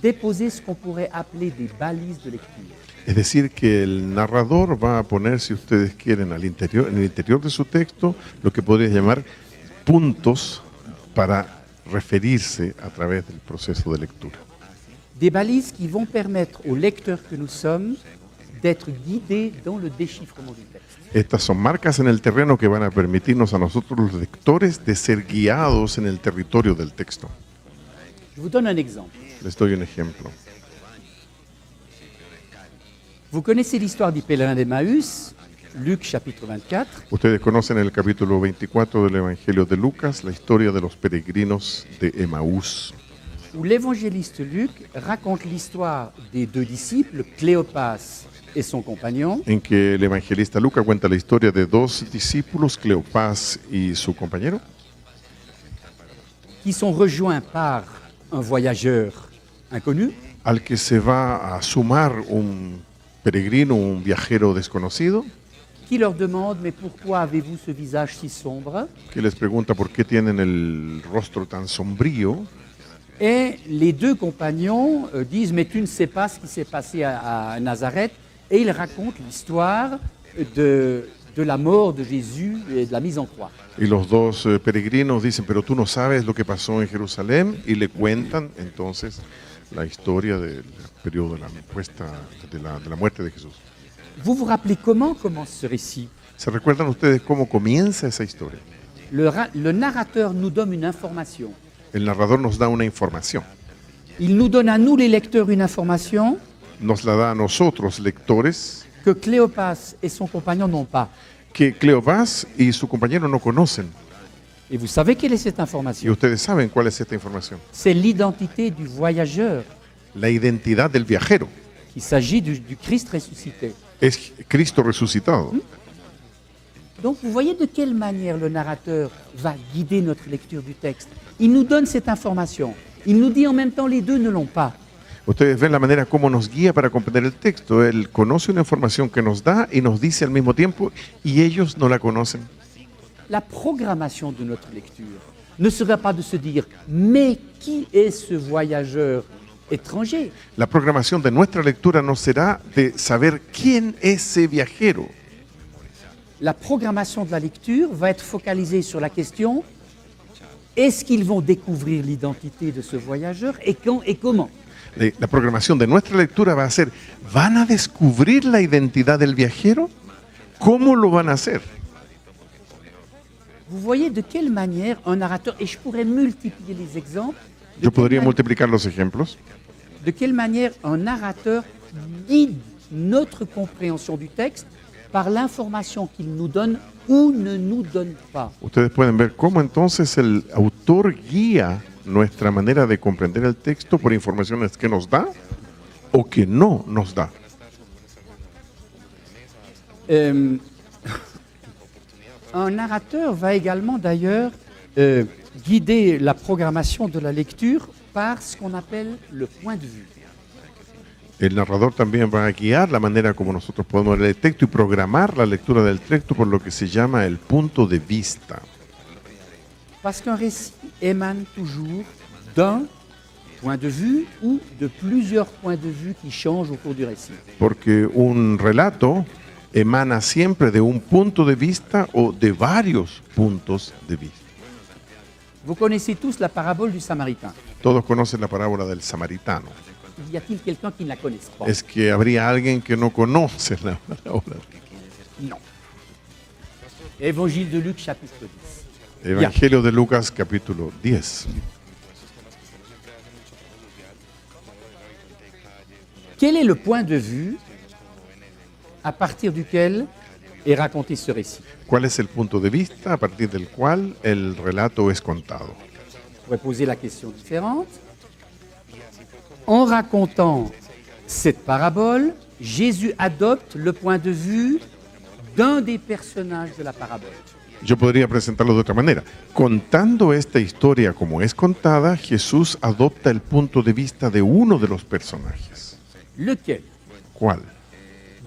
Speaker 3: déposer ce qu'on pourrait appeler des balises de lecture.
Speaker 2: Es decir, que el narrador va a poner, si ustedes quieren, en el interior de su texto, lo que podría llamar puntos para referirse a través del proceso de lectura.
Speaker 3: Des balises qui vont permettre aux lecteurs que nous sommes d'être guidés dans le déchiffrement du texte.
Speaker 2: Estas son marcas en el terreno que van a permitirnos a nosotros los lectores de ser guiados en el territorio del texto.
Speaker 3: Je vous donne un exemple.
Speaker 2: Les doy un ejemplo.
Speaker 3: Vous connaissez l'histoire du pèlerin d'Emmaüs, Luc chapitre 24.
Speaker 2: Ustedes conocen el capítulo 24 del Evangelio de Lucas, la historia de los peregrinos de Emaús,
Speaker 3: Où l'évangéliste Luc raconte l'histoire des deux disciples, Cléopas et son compagnon,
Speaker 2: en que el evangelista Lucas cuenta la historia de dos discípulos, Cleopas y su compañero,
Speaker 3: qui sont rejoints par un voyageur inconnu,
Speaker 2: al que se va a sumar un peregrino, un viajero desconocido,
Speaker 3: qui leur demande « Mais pourquoi avez-vous ce visage si sombre ?»
Speaker 2: que les pregunta por qué tienen el rostro tan sombrío.
Speaker 3: Et les deux compagnons disent « Mais tu ne sais pas ce qui s'est passé à Nazareth ?» Et ils racontent l'histoire de la mort de Jésus et de la mise en croix.
Speaker 2: Y los dos peregrinos dicen, pero tú no sabes lo que pasó en Jerusalén, y le cuentan entonces la historia del periodo de la puesta, de la muerte de Jesús.
Speaker 3: Vous vous rappelez comment commence ce récit?
Speaker 2: ¿Se recuerdan ustedes cómo comienza esa historia?
Speaker 3: Le narrateur nous donne une information.
Speaker 2: El narrador nos da una información,
Speaker 3: Il nous donne à nous, les lecteurs, une information
Speaker 2: nos la da a nosotros, lectores,
Speaker 3: que Cléopas et son compagnon n'ont pas.
Speaker 2: que Cleopas y su compañero no conocen.
Speaker 3: Et vous savez quelle est cette
Speaker 2: Y
Speaker 3: information?
Speaker 2: ustedes saben cuál es esta información.
Speaker 3: C'est l'identité du voyageur.
Speaker 2: La identidad del viajero.
Speaker 3: Il s'agit du Christ ressuscité.
Speaker 2: Es Cristo resucitado.
Speaker 3: Donc vous voyez de quelle manière le narrateur va guider notre lecture du texte. Il nous donne cette information. Il nous dit en même temps les deux ne l'ont pas.
Speaker 2: Ustedes ven la manera como nos guía para comprender el texto. Él conoce una información que nos da y nos dice al mismo tiempo, y ellos no la conocen.
Speaker 3: La programmation de notre lecture ne sera pas de se dire mais qui est ce voyageur étranger?
Speaker 2: La programación de nuestra lectura no será de saber quién es ese viajero.
Speaker 3: La programmation de la lecture va être focalisée sur la question est-ce qu'ils vont découvrir l'identité de ce voyageur et quand et comment?
Speaker 2: La programación de nuestra lectura va a ser, ¿van a descubrir la identidad del viajero? ¿Cómo lo van a hacer?
Speaker 3: Vous voyez de quelle manière un narrateur, et je pourrais multiplier les exemples,
Speaker 2: Yo podría multiplicar los ejemplos.
Speaker 3: de quelle manière un narrateur guide notre compréhension du texte par l'information qu'il nous donne ou ne nous donne pas.
Speaker 2: Ustedes pueden ver cómo entonces el autor guía nuestra manera de comprender el texto por informaciones que nos da o que no nos da.
Speaker 3: Un narrateur va également d'ailleurs guider la programmation de la lecture par ce qu'on appelle le point de vue.
Speaker 2: El narrador también va a guiar la manera como nosotros podemos leer el texto y programar la lectura del texto por lo que se llama el punto de vista.
Speaker 3: Parce qu'un récit émane toujours d'un point de vue ou de plusieurs points de vue qui changent au cours du récit.
Speaker 2: Porque un relato emana siempre de un punto de vista o de varios puntos de vista.
Speaker 3: Vous connaissez tous la parabole du Samaritain.
Speaker 2: Todos conocen la parábola del samaritano.
Speaker 3: Y a-t-il quelqu'un qui ne la connaisse pas?
Speaker 2: Es que habría alguien que no conoce la parábola.
Speaker 3: Non. Évangile de Luc, chapitre 10.
Speaker 2: Evangelio de Lucas, capítulo 10.
Speaker 3: Quel est le point de vue à partir duquel est raconté ce récit?
Speaker 2: ¿Cuál es el punto de vista a partir del cual el relato es contado?
Speaker 3: On pourrait poser la question différente. En racontant cette parabole, Jésus adopte le point de vue d'un des personnages de la parabole.
Speaker 2: Yo podría presentarlo de otra manera. Contando esta historia como es contada, Jesús adopta el punto de vista de uno de los personajes.
Speaker 3: Lequel?
Speaker 2: ¿Cuál?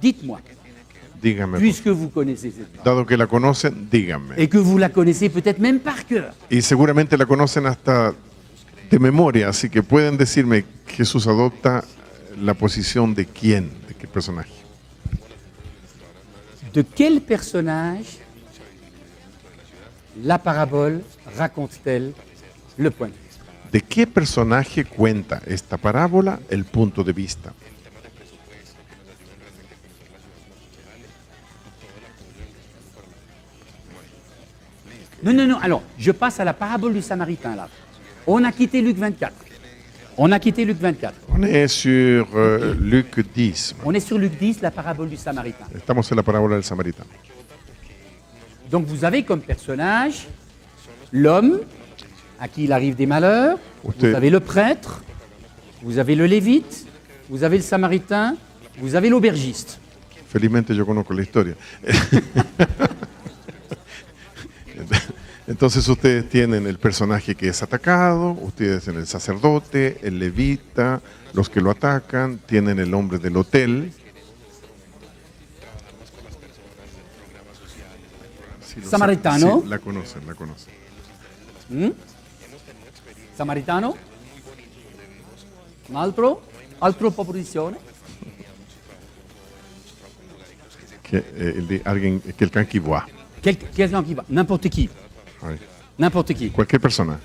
Speaker 3: Dites-moi,
Speaker 2: Dígame.
Speaker 3: puisque vous connaissez cette parabole.
Speaker 2: Dado que la conocen, díganme.
Speaker 3: Et que vous la connaissez peut-être même par cœur.
Speaker 2: Y seguramente la conocen hasta de memoria, así que pueden decirme, Jesús adopta la posición de quién, de qué personaje.
Speaker 3: De quel personnage la parabole raconte-t-elle le point de vue?
Speaker 2: ¿De qué personaje cuenta esta parábola el punto de vista?
Speaker 3: Non, non, non. Alors, je passe à la parabole du Samaritain, là. On a quitté Luc 24. On a quitté Luc 24.
Speaker 2: On est sur Luc 10.
Speaker 3: On est sur Luc 10, la parabole du Samaritain.
Speaker 2: Estamos en la parábola del samaritano.
Speaker 3: Donc, vous avez comme personnage l'homme à qui il arrive des malheurs.
Speaker 2: Ok.
Speaker 3: Vous avez le prêtre. Vous avez le lévite. Vous avez le Samaritain. Vous avez l'aubergiste.
Speaker 2: Felizmente yo conozco la historia. Entonces ustedes tienen el personaje que es atacado, ustedes tienen el sacerdote, el levita, los que lo atacan, tienen el hombre del hotel. Sí,
Speaker 3: Samaritano.
Speaker 2: Sí, la conocen, la conocen.
Speaker 3: Samaritano. Un altro? Altra proposizione?
Speaker 2: Alguien, quelqu'un qui voit.
Speaker 3: Quelqu'un qui va. N'importe qui.
Speaker 2: Oui.
Speaker 3: N'importe qui.
Speaker 2: Cualquier persona.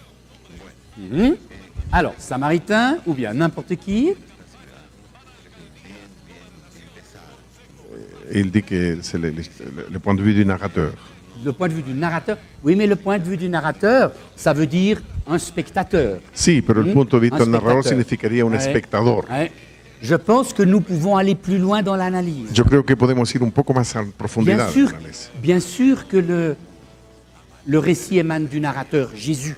Speaker 3: Alors, Samaritain ou bien n'importe qui.
Speaker 2: Il dit que c'est le point de vue du narrateur.
Speaker 3: Le point de vue du narrateur. Oui, mais le point de vue du narrateur, ça veut dire un spectateur.
Speaker 2: Sí, pero el punto de vista del narrador significaría un
Speaker 3: Ouais.
Speaker 2: espectador.
Speaker 3: Ouais. Je pense que nous pouvons aller plus loin dans l'analyse.
Speaker 2: Yo creo que podemos ir un poco más en profundidad.
Speaker 3: Bien sûr que le récit émane du narrateur, Jésus.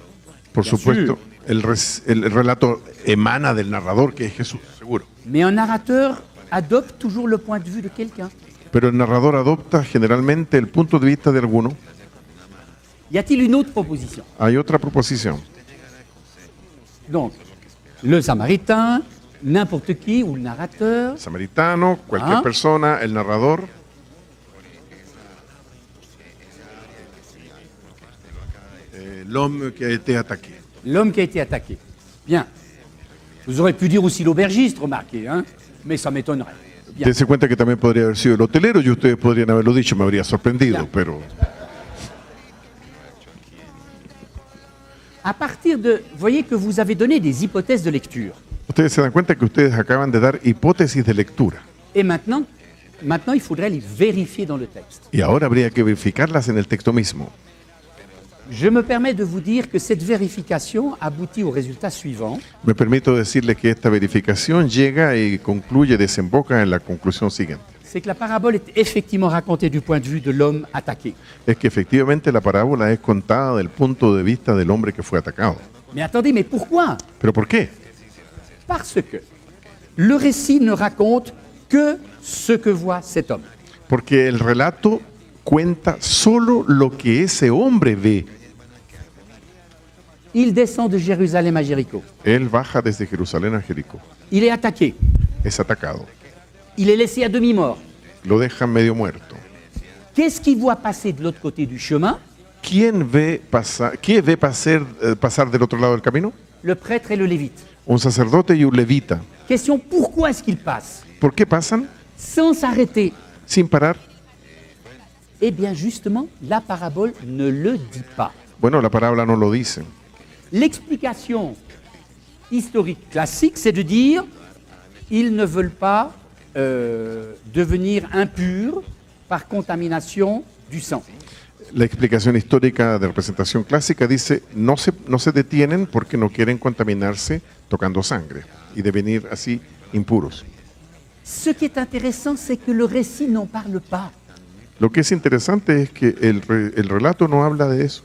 Speaker 2: Por
Speaker 3: Bien
Speaker 2: supuesto,
Speaker 3: sûr.
Speaker 2: el relato emana del narrador, que es Jesús, seguro.
Speaker 3: Mais un narrateur adopte toujours le point de vue de quelqu'un.
Speaker 2: Pero el narrador adopta generalmente el punto de vista de alguno.
Speaker 3: Y a-t-il une autre proposition?
Speaker 2: Hay otra proposición.
Speaker 3: Donc, le Samaritain, n'importe qui ou le narrateur.
Speaker 2: Samaritano, cualquier
Speaker 3: Ah.
Speaker 2: persona, el narrador. L'homme qui a été attaqué.
Speaker 3: L'homme qui a été attaqué. Bien. Vous aurez pu dire aussi l'aubergiste, remarquez, hein, mais ça m'étonnerait. Bien.
Speaker 2: Dense cuenta que también podría haber sido el hotelero y ustedes podrían haberlo dicho, me habría sorprendido,
Speaker 3: Bien.
Speaker 2: pero
Speaker 3: À partir de... Vous voyez que vous avez donné des hypothèses de lecture.
Speaker 2: ustedes se dan cuenta que ustedes acaban de dar hipótesis de lectura.
Speaker 3: Et maintenant, il faudrait les vérifier dans le texte.
Speaker 2: Y ahora habría que verificarlas en el texto mismo.
Speaker 3: Je me permets de vous dire que cette vérification aboutit au résultat suivant.
Speaker 2: Me permito decirle que esta verificación llega y concluye, desemboca en la conclusión siguiente.
Speaker 3: C'est que la parabole est effectivement racontée du point de vue de l'homme attaqué.
Speaker 2: Es que efectivamente la parábola es contada del punto de vista del hombre que fue atacado.
Speaker 3: Mais attendez, mais pourquoi?
Speaker 2: ¿Pero por qué?
Speaker 3: Parce que le récit ne raconte que ce que voit cet homme.
Speaker 2: Porque el relato cuenta solo lo que ese hombre ve.
Speaker 3: Il descend de Jérusalem à Jéricho.
Speaker 2: Él baja desde Jerusalén a Jericó.
Speaker 3: Il est attaqué.
Speaker 2: Es atacado.
Speaker 3: Il est laissé à demi-mort.
Speaker 2: Lo dejan medio muerto.
Speaker 3: Qu'est-ce qu'il voit passer de l'autre côté du chemin?
Speaker 2: ¿Quién ve pasar del otro lado del camino?
Speaker 3: Le prêtre et le lévite.
Speaker 2: Un sacerdote y un levita.
Speaker 3: Question, pourquoi est-ce qu'il passe
Speaker 2: ¿Por qué pasan?
Speaker 3: sans s'arrêter?
Speaker 2: Sin parar.
Speaker 3: Eh bien, justement, la parabole ne le dit pas.
Speaker 2: Bueno, la parábola no lo dice.
Speaker 3: L'explication historique classique, c'est de dire ils ne veulent pas devenir impurs par contamination du sang.
Speaker 2: La explicación histórica de representación clásica dice no se detienen porque no quieren contaminarse tocando sangre y devenir así impuros.
Speaker 3: Ce qui est intéressant, c'est que le récit n'en parle pas.
Speaker 2: Lo que es interesante es que el relato no habla de eso.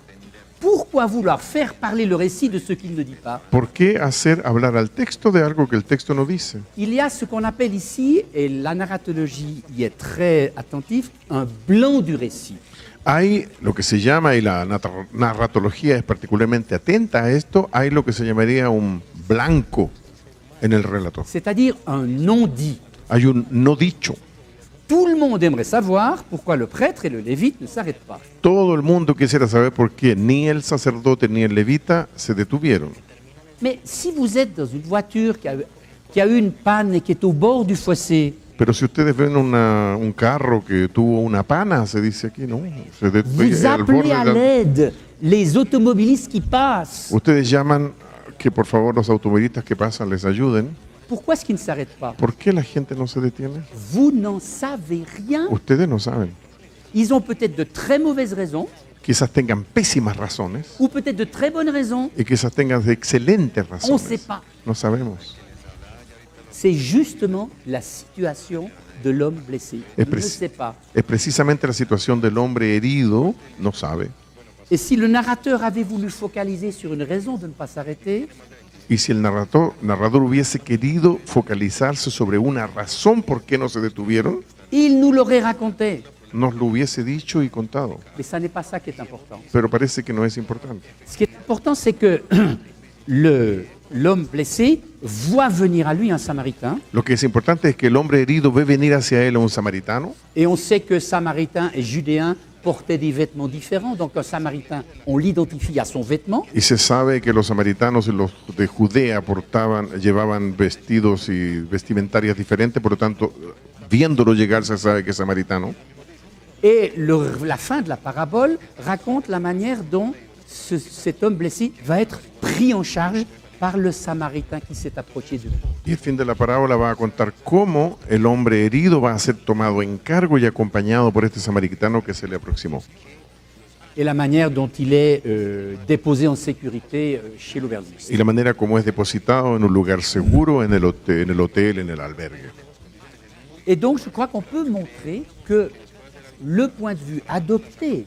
Speaker 3: pourquoi vouloir faire parler le récit de ce qu'il ne dit pas?
Speaker 2: ¿Por qué hacer hablar al texto de algo que el texto no dice?
Speaker 3: Il y a ce qu'on appelle ici, et la narratologie y est très attentive, un blanc du récit.
Speaker 2: Hay lo que se llama, y la narratología es particularmente atenta a esto, hay lo que se llamaría un blanco en el relato.
Speaker 3: C'est-à-dire un non-dit.
Speaker 2: Hay un no dicho.
Speaker 3: Tout le monde aimerait savoir pourquoi le prêtre et le lévite ne s'arrêtent pas.
Speaker 2: Todo el mundo quisiera saber por qué ni el sacerdote ni el levita se detuvieron.
Speaker 3: Mais si vous êtes dans une voiture qui a eu une panne et qui est au bord du fossé,
Speaker 2: Pero si ustedes ven un carro que tuvo una pana, se dice aquí, ¿no?
Speaker 3: vous appelez à l'aide les automobilistes qui passent.
Speaker 2: Ustedes llaman que por favor los automovilistas que pasan les ayuden.
Speaker 3: Pourquoi est-ce qu'ils ne s'arrêtent pas?
Speaker 2: ¿Por qué la gente no se detiene?
Speaker 3: Vous n'en savez rien.
Speaker 2: Ustedes no saben.
Speaker 3: Ils ont peut-être de très mauvaises raisons
Speaker 2: Quizás tengan pésimas razones
Speaker 3: ou peut-être de très bonnes raisons.
Speaker 2: y quizás tengan excelentes
Speaker 3: On ne
Speaker 2: razones.
Speaker 3: sait pas.
Speaker 2: No sabemos.
Speaker 3: C'est justement la situation de l'homme blessé.
Speaker 2: Et
Speaker 3: Il ne sait pas.
Speaker 2: Es precisamente la situación del hombre herido, no sabe.
Speaker 3: Et si le narrateur avait voulu focaliser sur une raison de ne pas s'arrêter,
Speaker 2: Y si el narrador hubiese querido focalizarse sobre una razón por qué no se detuvieron,
Speaker 3: il nous l'aurait raconté.
Speaker 2: nos lo hubiese dicho y contado.
Speaker 3: Mais ça n'est pas ça qui est important.
Speaker 2: Pero parece que no es importante.
Speaker 3: Ce qui est important, c'est que l'homme blessé voit venir à lui un Samaritain,
Speaker 2: Lo que es importante es que el hombre herido ve venir hacia él a un samaritano,
Speaker 3: et on sait que Samaritain et Judéen portaient des vêtements différents. Donc un Samaritain, on l'identifie à son vêtement,
Speaker 2: y se sabe que los samaritanos y los de Judea llevaban vestidos y vestimentarias diferentes, por lo tanto, viéndolo llegar se sabe que es samaritano.
Speaker 3: et la fin de la parabole raconte la manière dont cet homme blessé va être pris en charge par le Samaritain qui s'est approché de lui.
Speaker 2: Y el fin de la parábola va a contar cómo el hombre herido va a ser tomado en cargo y acompañado por este samaritano que se le aproximó.
Speaker 3: Et la manière dont il est déposé en sécurité chez l'aubergiste.
Speaker 2: Y la manera como es depositado en un lugar seguro, en el hotel, en el albergue.
Speaker 3: Et donc je crois qu'on peut montrer que le point de vue adopté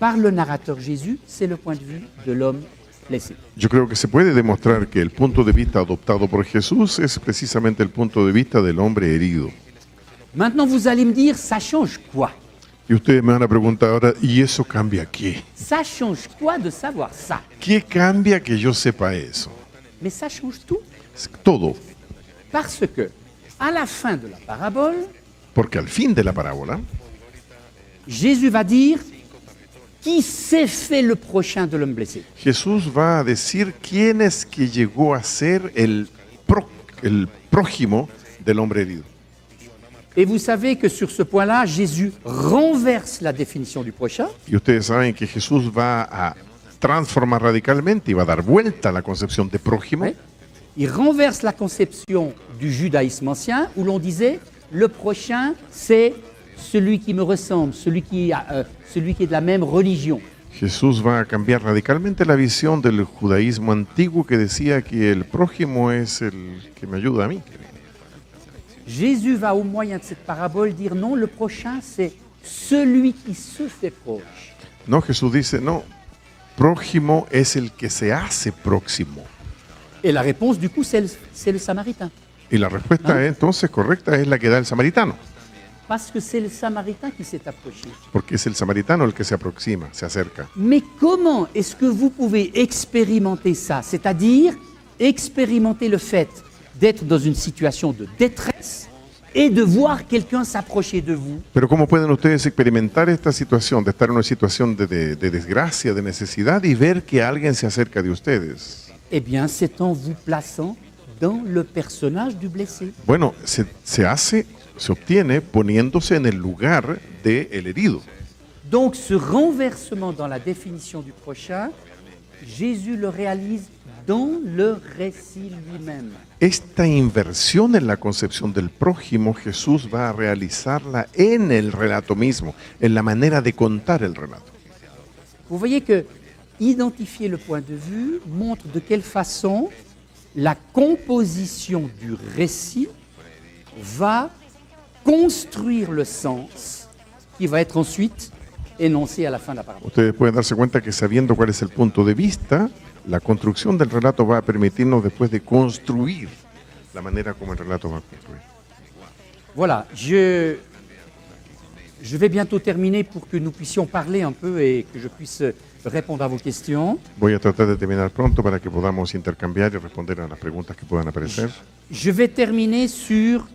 Speaker 3: par le narrateur Jésus, c'est le point de vue de l'homme blessé.
Speaker 2: Yo creo que se puede demostrar que el punto de vista adoptado por Jesús es precisamente el punto de vista del hombre herido.
Speaker 3: Maintenant, vous allez me dire, ça change quoi?
Speaker 2: Y ustedes me van a preguntar ahora, ¿y eso cambia qué?
Speaker 3: Ça change quoi de savoir ça?
Speaker 2: ¿Qué cambia que yo sepa eso?
Speaker 3: Mais ça change tout.
Speaker 2: Todo.
Speaker 3: Parce que, à la fin de la parabole,
Speaker 2: Porque al fin de la parábola,
Speaker 3: Jésus va dire qui s'est fait le prochain de l'homme blessé.
Speaker 2: Jesús va a decir quién es que llegó a ser el prójimo del hombre herido.
Speaker 3: Et vous savez que sur ce point-là, Jésus renverse la définition du prochain.
Speaker 2: Y ustedes saben que Jesús va a transformar radicalmente y va a dar vuelta a la concepción de prójimo.
Speaker 3: Oui. Il renverse la conception du judaïsme ancien où l'on disait le prochain c'est celui qui me ressemble, celui qui est de la même religion.
Speaker 2: Jesús va a cambiar radicalmente la visión del judaísmo antiguo que decía que el prójimo es el que me ayuda a mí.
Speaker 3: Jésus va au moyen de cette parabole dire non, le prochain c'est celui qui se fait proche.
Speaker 2: No, Jesús dice, no, prójimo es el que se hace próximo.
Speaker 3: Et la réponse du coup c'est le Samaritain.
Speaker 2: Y la respuesta entonces correcta es la que da el samaritano,
Speaker 3: Parce que c'est le Samaritain qui s'est approché.
Speaker 2: porque es el samaritano el que se aproxima, se acerca.
Speaker 3: Mais comment est-ce que vous pouvez expérimenter ça? C'est-à-dire expérimenter le fait d'être dans une situation de détresse et de voir quelqu'un s'approcher de vous.
Speaker 2: Pero ¿cómo pueden ustedes experimentar esta situación, de estar en una situación de desgracia, de necesidad y ver que alguien se acerca de ustedes?
Speaker 3: Eh bien, c'est en vous plaçant dans le personnage du blessé.
Speaker 2: Bueno, se obtiene poniéndose en el lugar del herido.
Speaker 3: Donc, ce renversement dans la définition du prochain, Jésus le réalise dans le récit lui-même.
Speaker 2: Esta inversión en la concepción del prójimo, Jesús va a realizarla en el relato mismo, en la manera de contar el relato.
Speaker 3: Vous voyez que identifier le point de vue montre de quelle façon la composition du récit va construire le sens qui va être ensuite énoncé à la fin de la parabole.
Speaker 2: Ustedes pueden darse cuenta que sabiendo cuál es el punto de vista, la construcción del relato va a permitirnos después de construir la manera como el relato va a construir.
Speaker 3: Voilà, je vais bientôt terminer pour que nous puissions parler un peu et que je puisse répondre à vos questions.
Speaker 2: Voy a tratar de terminar pronto para que podamos intercambiar y responder a las preguntas que puedan aparecer.
Speaker 3: Je vais terminer sur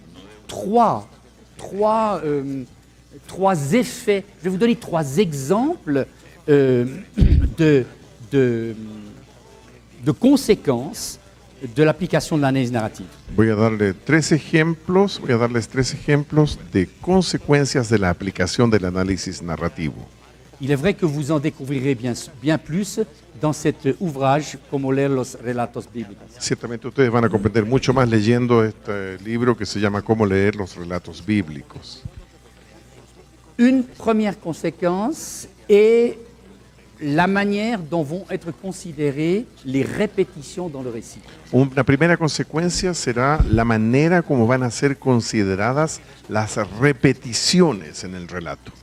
Speaker 3: trois effets. Je vais vous donner trois exemples de conséquences de l'application de l'analyse narrative.
Speaker 2: Voy a darles tres ejemplos de consecuencias de la aplicación del análisis narrativo.
Speaker 3: Il est vrai que vous en découvrirez bien plus dans cet ouvrage Como leer los relatos bíblicos.
Speaker 2: Ciertamente ustedes van a comprender mucho más leyendo este libro que se llama Cómo leer los relatos bíblicos.
Speaker 3: Une première conséquence est la manière dont vont être considérées les répétitions dans le récit.
Speaker 2: Una primera consecuencia será la manera como van a ser consideradas las repeticiones en el relato.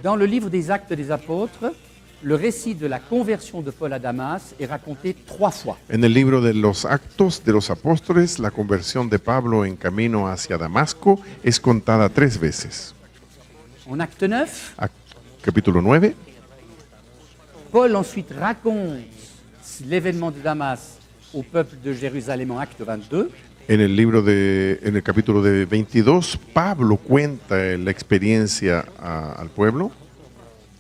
Speaker 3: Dans le livre des Actes des Apôtres, le récit de la conversion de Paul à Damas est raconté 3 fois.
Speaker 2: En el libro de los Actos de los Apóstoles, la conversión de Pablo en camino hacia Damasco es contada 3 veces.
Speaker 3: En acte 9,
Speaker 2: Capítulo 9,
Speaker 3: Paul ensuite raconte l'événement de Damas au peuple de Jérusalem en acte 22.
Speaker 2: en el capítulo de 22, Pablo cuenta la experiencia al pueblo.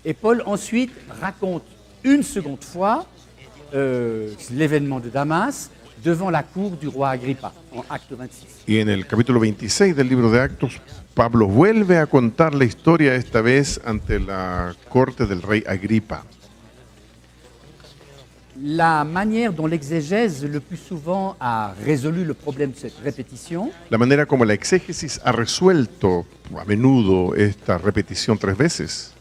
Speaker 3: Et Paul ensuite raconte une seconde fois l'événement de Damas devant la cour du roi Agrippa, en acte 26.
Speaker 2: Y en el capítulo 26 del libro de Actos, Pablo vuelve a contar la historia esta vez ante la corte del rey Agripa.
Speaker 3: La manière dont l'exégèse le plus souvent a résolu le problème de cette répétition,
Speaker 2: La manera como la exégesis ha resuelto a menudo esta repetición 3 veces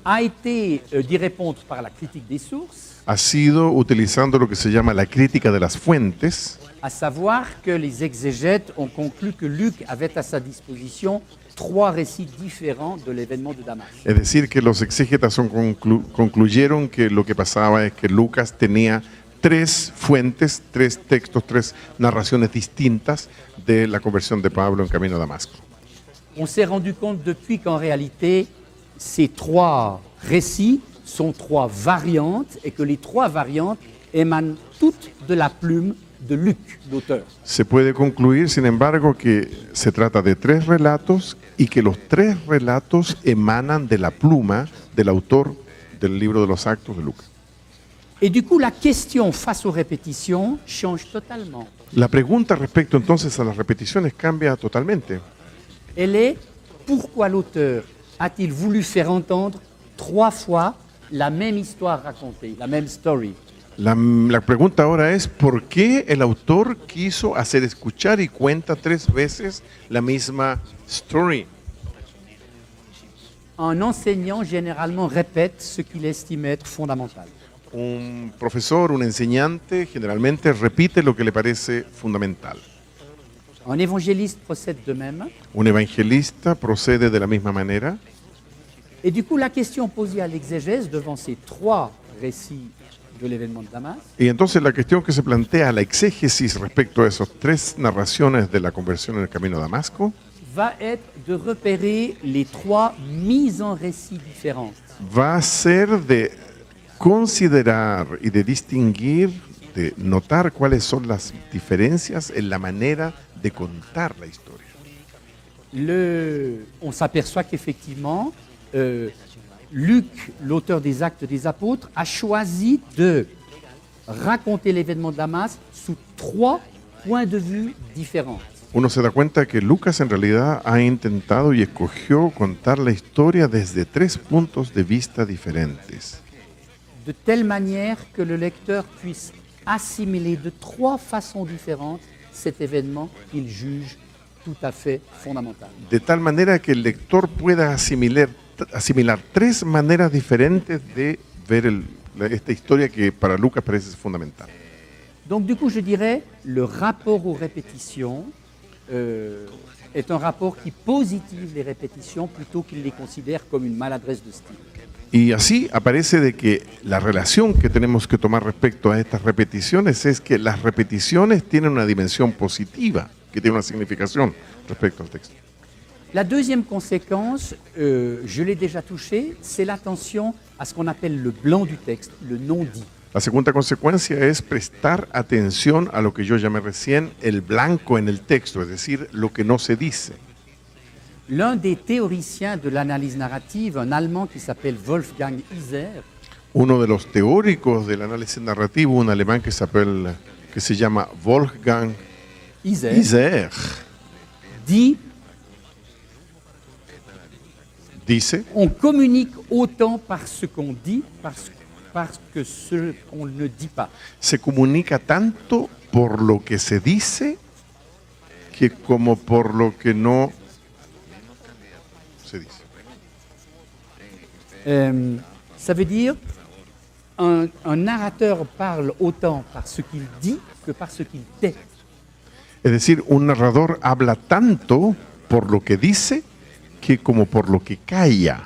Speaker 3: a été d'y répondre par la critique des sources,
Speaker 2: ha sido utilizando lo que se llama la crítica de las fuentes,
Speaker 3: à savoir que les exégètes ont conclu que Luc avait à sa disposition 3 récits différents de l'événement de Damas.
Speaker 2: es decir, que los exégetas concluyeron que lo que pasaba es que Lucas tenía 3 fuentes, 3 textos, 3 narraciones distintas de la conversión de Pablo en camino a Damasco.
Speaker 3: On s'est rendu compte depuis qu'en réalité, ces 3 récits sont 3 variantes et que les 3 variantes émanent toutes de la plume de Luc, l'auteur.
Speaker 2: Se puede concluir, sin embargo, que se trata de 3 relatos y que los 3 relatos emanan de la pluma del autor del libro de los Actos de Lucas.
Speaker 3: Et du coup, la question face aux répétitions change totalement.
Speaker 2: La pregunta respecto entonces a las repeticiones cambia totalmente.
Speaker 3: Elle est, pourquoi l'auteur a-t-il voulu faire entendre 3 fois la même histoire racontée, la même story?
Speaker 2: La pregunta ahora es, ¿por qué el autor quiso hacer escuchar y cuenta 3 veces la misma story?
Speaker 3: Un enseignant généralement répète ce qu'il estime être fondamental.
Speaker 2: Un profesor, un enseñante, generalmente repite lo que le parece fundamental.
Speaker 3: Un évangéliste procède de même.
Speaker 2: Un evangelista procede de la misma manera.
Speaker 3: Et du coup, la question posée à l'exégèse devant ces 3 récits de l'événement de Damas,
Speaker 2: Y entonces la cuestión que se plantea a la exégesis respecto a esas 3 narraciones de la conversión en el camino a Damasco
Speaker 3: va être de repérer les 3 mises en récit différentes.
Speaker 2: va a ser de considerar y de distinguir, de notar cuáles son las diferencias en la manera de contar la historia.
Speaker 3: On s'aperçoit qu'effectivement, Luc, l'auteur des Actes des Apôtres, a choisi de raconter l'événement de Damas sous 3 points de vue différents.
Speaker 2: Uno se da cuenta que Lucas en realidad ha intentado y escogió contar la historia desde 3 puntos de vista diferentes,
Speaker 3: De telle manière que le lecteur puisse assimiler de 3 façons différentes cet événement qu'il juge tout à fait fondamental.
Speaker 2: de tal manera que el lector pueda asimilar 3 maneras diferentes de ver esta historia que para Lucas parece fundamental.
Speaker 3: Donc du coup, je dirais, le rapport aux répétitions est un rapport qui positive les répétitions plutôt qu'il les considère comme une maladresse de style.
Speaker 2: Y así aparece de que la relación que tenemos que tomar respecto a estas repeticiones es que las repeticiones tienen una dimensión positiva, que tiene una significación respecto al texto.
Speaker 3: La deuxième conséquence, je l'ai déjà touché, c'est l'attention à ce qu'on appelle le blanc du texte, le non-dit.
Speaker 2: La segunda consecuencia es prestar atención a lo que yo llamé recién el blanco en el texto, es decir, lo que no se dice.
Speaker 3: L'un des théoriciens de l'analyse narrative, un Allemand qui s'appelle Wolfgang Iser,
Speaker 2: Uno de los teóricos del análisis narrativo, un alemán que se llama Wolfgang
Speaker 3: Iser
Speaker 2: Iser,
Speaker 3: dit
Speaker 2: dice:
Speaker 3: on communique autant par ce qu'on dit parce que ce qu'on ne dit pas.
Speaker 2: se comunica tanto por lo que se dice que como por lo que no se dice.
Speaker 3: Ça veut dire un narrateur parle autant par ce qu'il dit que par ce qu'il tait.
Speaker 2: Es decir, un narrador habla tanto por lo que dice que como por lo que calla.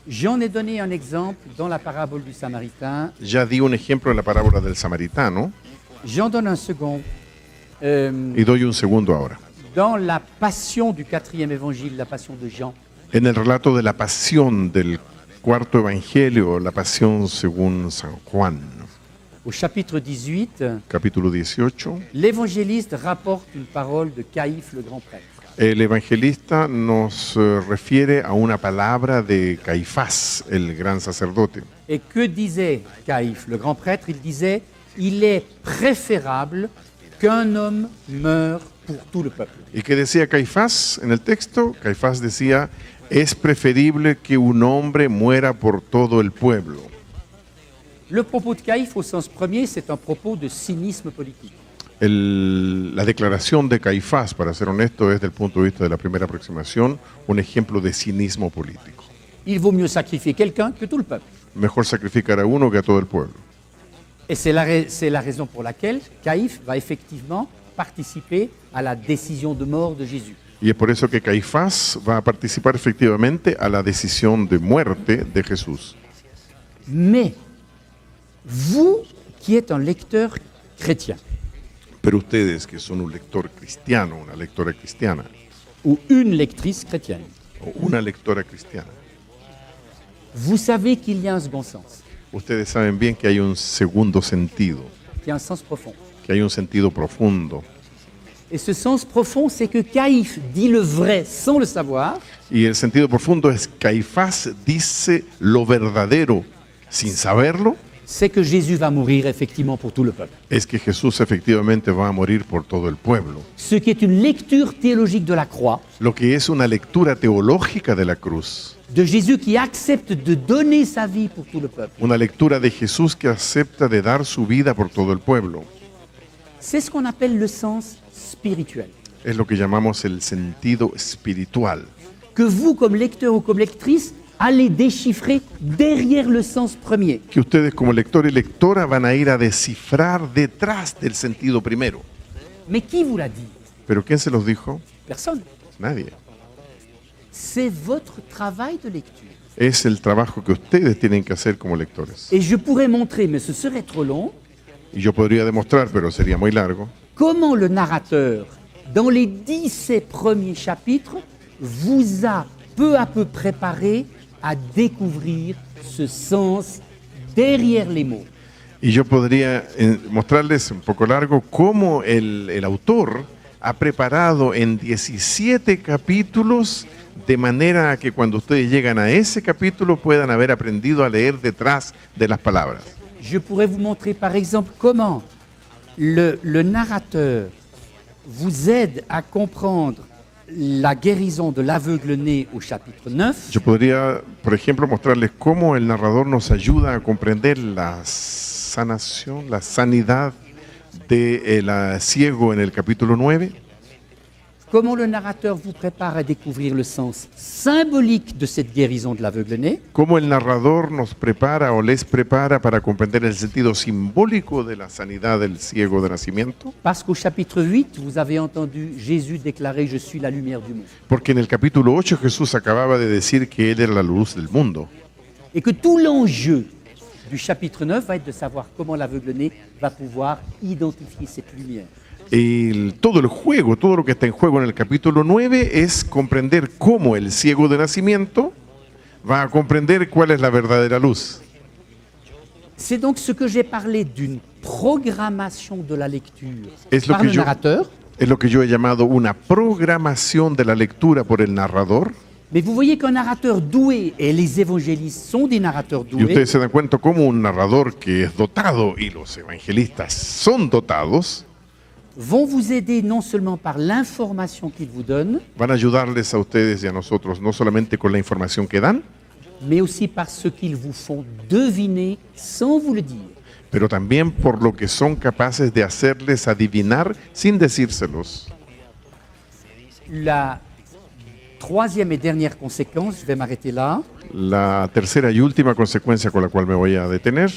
Speaker 3: J'en ai donné un exemple dans la parabole du Samaritain.
Speaker 2: Ya di un ejemplo en la parábola del samaritano
Speaker 3: J'en donne un second.
Speaker 2: y doy un segundo ahora.
Speaker 3: Dans la passion du 4e évangile, la passion de Jean,
Speaker 2: En el relato de la pasión del cuarto evangelio, la pasión según San Juan,
Speaker 3: au chapitre 18,
Speaker 2: capítulo 18,
Speaker 3: l'évangéliste rapporte une parole de Caïphe le grand prêtre.
Speaker 2: el evangelista nos refiere a una palabra de Caifás, el gran sacerdote.
Speaker 3: Et que disait Caïphe le grand prêtre? Il disait « Il est préférable qu'un homme meure pour tout le peuple ».
Speaker 2: ¿Y qué decía Caifás en el texto? Caifás decía: es preferible que un hombre muera por todo el pueblo.
Speaker 3: Le propos de Caïphe au sens premier, c'est un propos de cynisme politique.
Speaker 2: La declaración de Caifás, para ser honesto, es, desde el punto de vista de la primera aproximación, un ejemplo de cinismo político.
Speaker 3: Il vaut mieux sacrifier quelqu'un que tout le peuple.
Speaker 2: Mejor sacrificar a uno que a todo el pueblo.
Speaker 3: Et c'est la raison pour laquelle Caïphe va effectivement participer à la décision de mort de Jésus.
Speaker 2: Y es por eso que Caifás va a participar efectivamente a la decisión de muerte de Jesús.
Speaker 3: Mais vous qui êtes un lecteur chrétien
Speaker 2: Pero ustedes, que son un lector cristiano, una lectora cristiana,
Speaker 3: ou une lectrice chrétienne,
Speaker 2: o una lectora cristiana,
Speaker 3: vous savez qu'il y a un second sens,
Speaker 2: ustedes saben bien que hay un segundo sentido,
Speaker 3: qu'il y a un sens profond.
Speaker 2: que hay un sentido profundo.
Speaker 3: Et ce sens profond, c'est que Caïphe dit le vrai sans le savoir,
Speaker 2: Y el sentido profundo es: Caifás dice lo verdadero sin saberlo,
Speaker 3: c'est que Jésus va mourir effectivement pour tout le peuple.
Speaker 2: es que Jesús efectivamente va a morir por todo el pueblo.
Speaker 3: Ce qui est une lecture théologique de la croix,
Speaker 2: Lo que es una lectura teológica de la cruz,
Speaker 3: de Jésus qui accepte de donner sa vie pour tout le peuple.
Speaker 2: una lectura de Jesús que acepta de dar su vida por todo el pueblo.
Speaker 3: C'est ce qu'on appelle le sens spirituel.
Speaker 2: Es lo que llamamos el sentido espiritual,
Speaker 3: Que vous, comme lecteur ou comme lectrice, allez déchiffrer derrière le sens premier.
Speaker 2: que ustedes como lector y lectora van a ir a descifrar detrás del sentido primero.
Speaker 3: Mais qui vous l'a dit?
Speaker 2: ¿Pero quién se los dijo?
Speaker 3: Personne.
Speaker 2: Nadie.
Speaker 3: C'est votre travail de lecture.
Speaker 2: Es el trabajo que ustedes tienen que hacer como lectores.
Speaker 3: Et je pourrais montrer, mais ce serait trop long,
Speaker 2: Y yo podría demostrar, pero sería muy largo,
Speaker 3: comment le narrateur, dans les 17 premiers chapitres, vous a peu à peu préparé à découvrir ce sens derrière les mots.
Speaker 2: y yo podría mostrarles un poco largo cómo el autor ha preparado en 17 capítulos de manera que cuando ustedes llegan a ese capítulo puedan haber aprendido a leer detrás de las palabras.
Speaker 3: Je pourrais vous montrer par exemple comment le narrateur vous aide à comprendre la guérison de l'aveugle-né au chapitre 9,
Speaker 2: Yo podría, por ejemplo, mostrarles cómo el narrador nos ayuda a comprender la sanación, la sanidad de ciego en el capítulo 9.
Speaker 3: comment le narrateur vous prépare à découvrir le sens symbolique de cette guérison de l'aveugle-né,
Speaker 2: Cómo el narrador nos prepara o les prepara para comprender el sentido simbólico de la sanidad del ciego de nacimiento.
Speaker 3: parce qu'au chapitre 8, vous avez entendu Jésus déclarer « Je suis la lumière du monde
Speaker 2: Porque en el capítulo 8 Jesús acababa de decir que Él era la luz del mundo. ».
Speaker 3: Et que tout l'enjeu du chapitre 9 va être de savoir comment l'aveugle-né va pouvoir identifier cette lumière.
Speaker 2: Todo el juego, todo lo que está en juego en el capítulo 9 es comprender cómo el ciego de nacimiento va a comprender cuál es la verdadera luz.
Speaker 3: C'est donc ce que j'ai parlé d'une programmation de la lecture
Speaker 2: Es lo
Speaker 3: par
Speaker 2: que
Speaker 3: le
Speaker 2: yo-
Speaker 3: narrateur.
Speaker 2: Es lo que yo he llamado una programación de la lectura por el narrador.
Speaker 3: Mais vous voyez qu'un narrateur doué, et les évangélistes sont des narrateurs
Speaker 2: Y
Speaker 3: doués,
Speaker 2: ustedes se dan cuenta cómo un narrador que es dotado y los evangelistas son dotados,
Speaker 3: vont vous aider non seulement par l'information qu'ils vous donnent,
Speaker 2: van a ayudarles a ustedes y a nosotros no solamente con la información que dan,
Speaker 3: mais aussi par ce qu'ils vous font deviner sans vous le dire.
Speaker 2: pero también por lo que son capaces de hacerles adivinar sin decírselos.
Speaker 3: La troisième et dernière conséquence, je vais m'arrêter là,
Speaker 2: La tercera y última consecuencia con la cual me voy a detener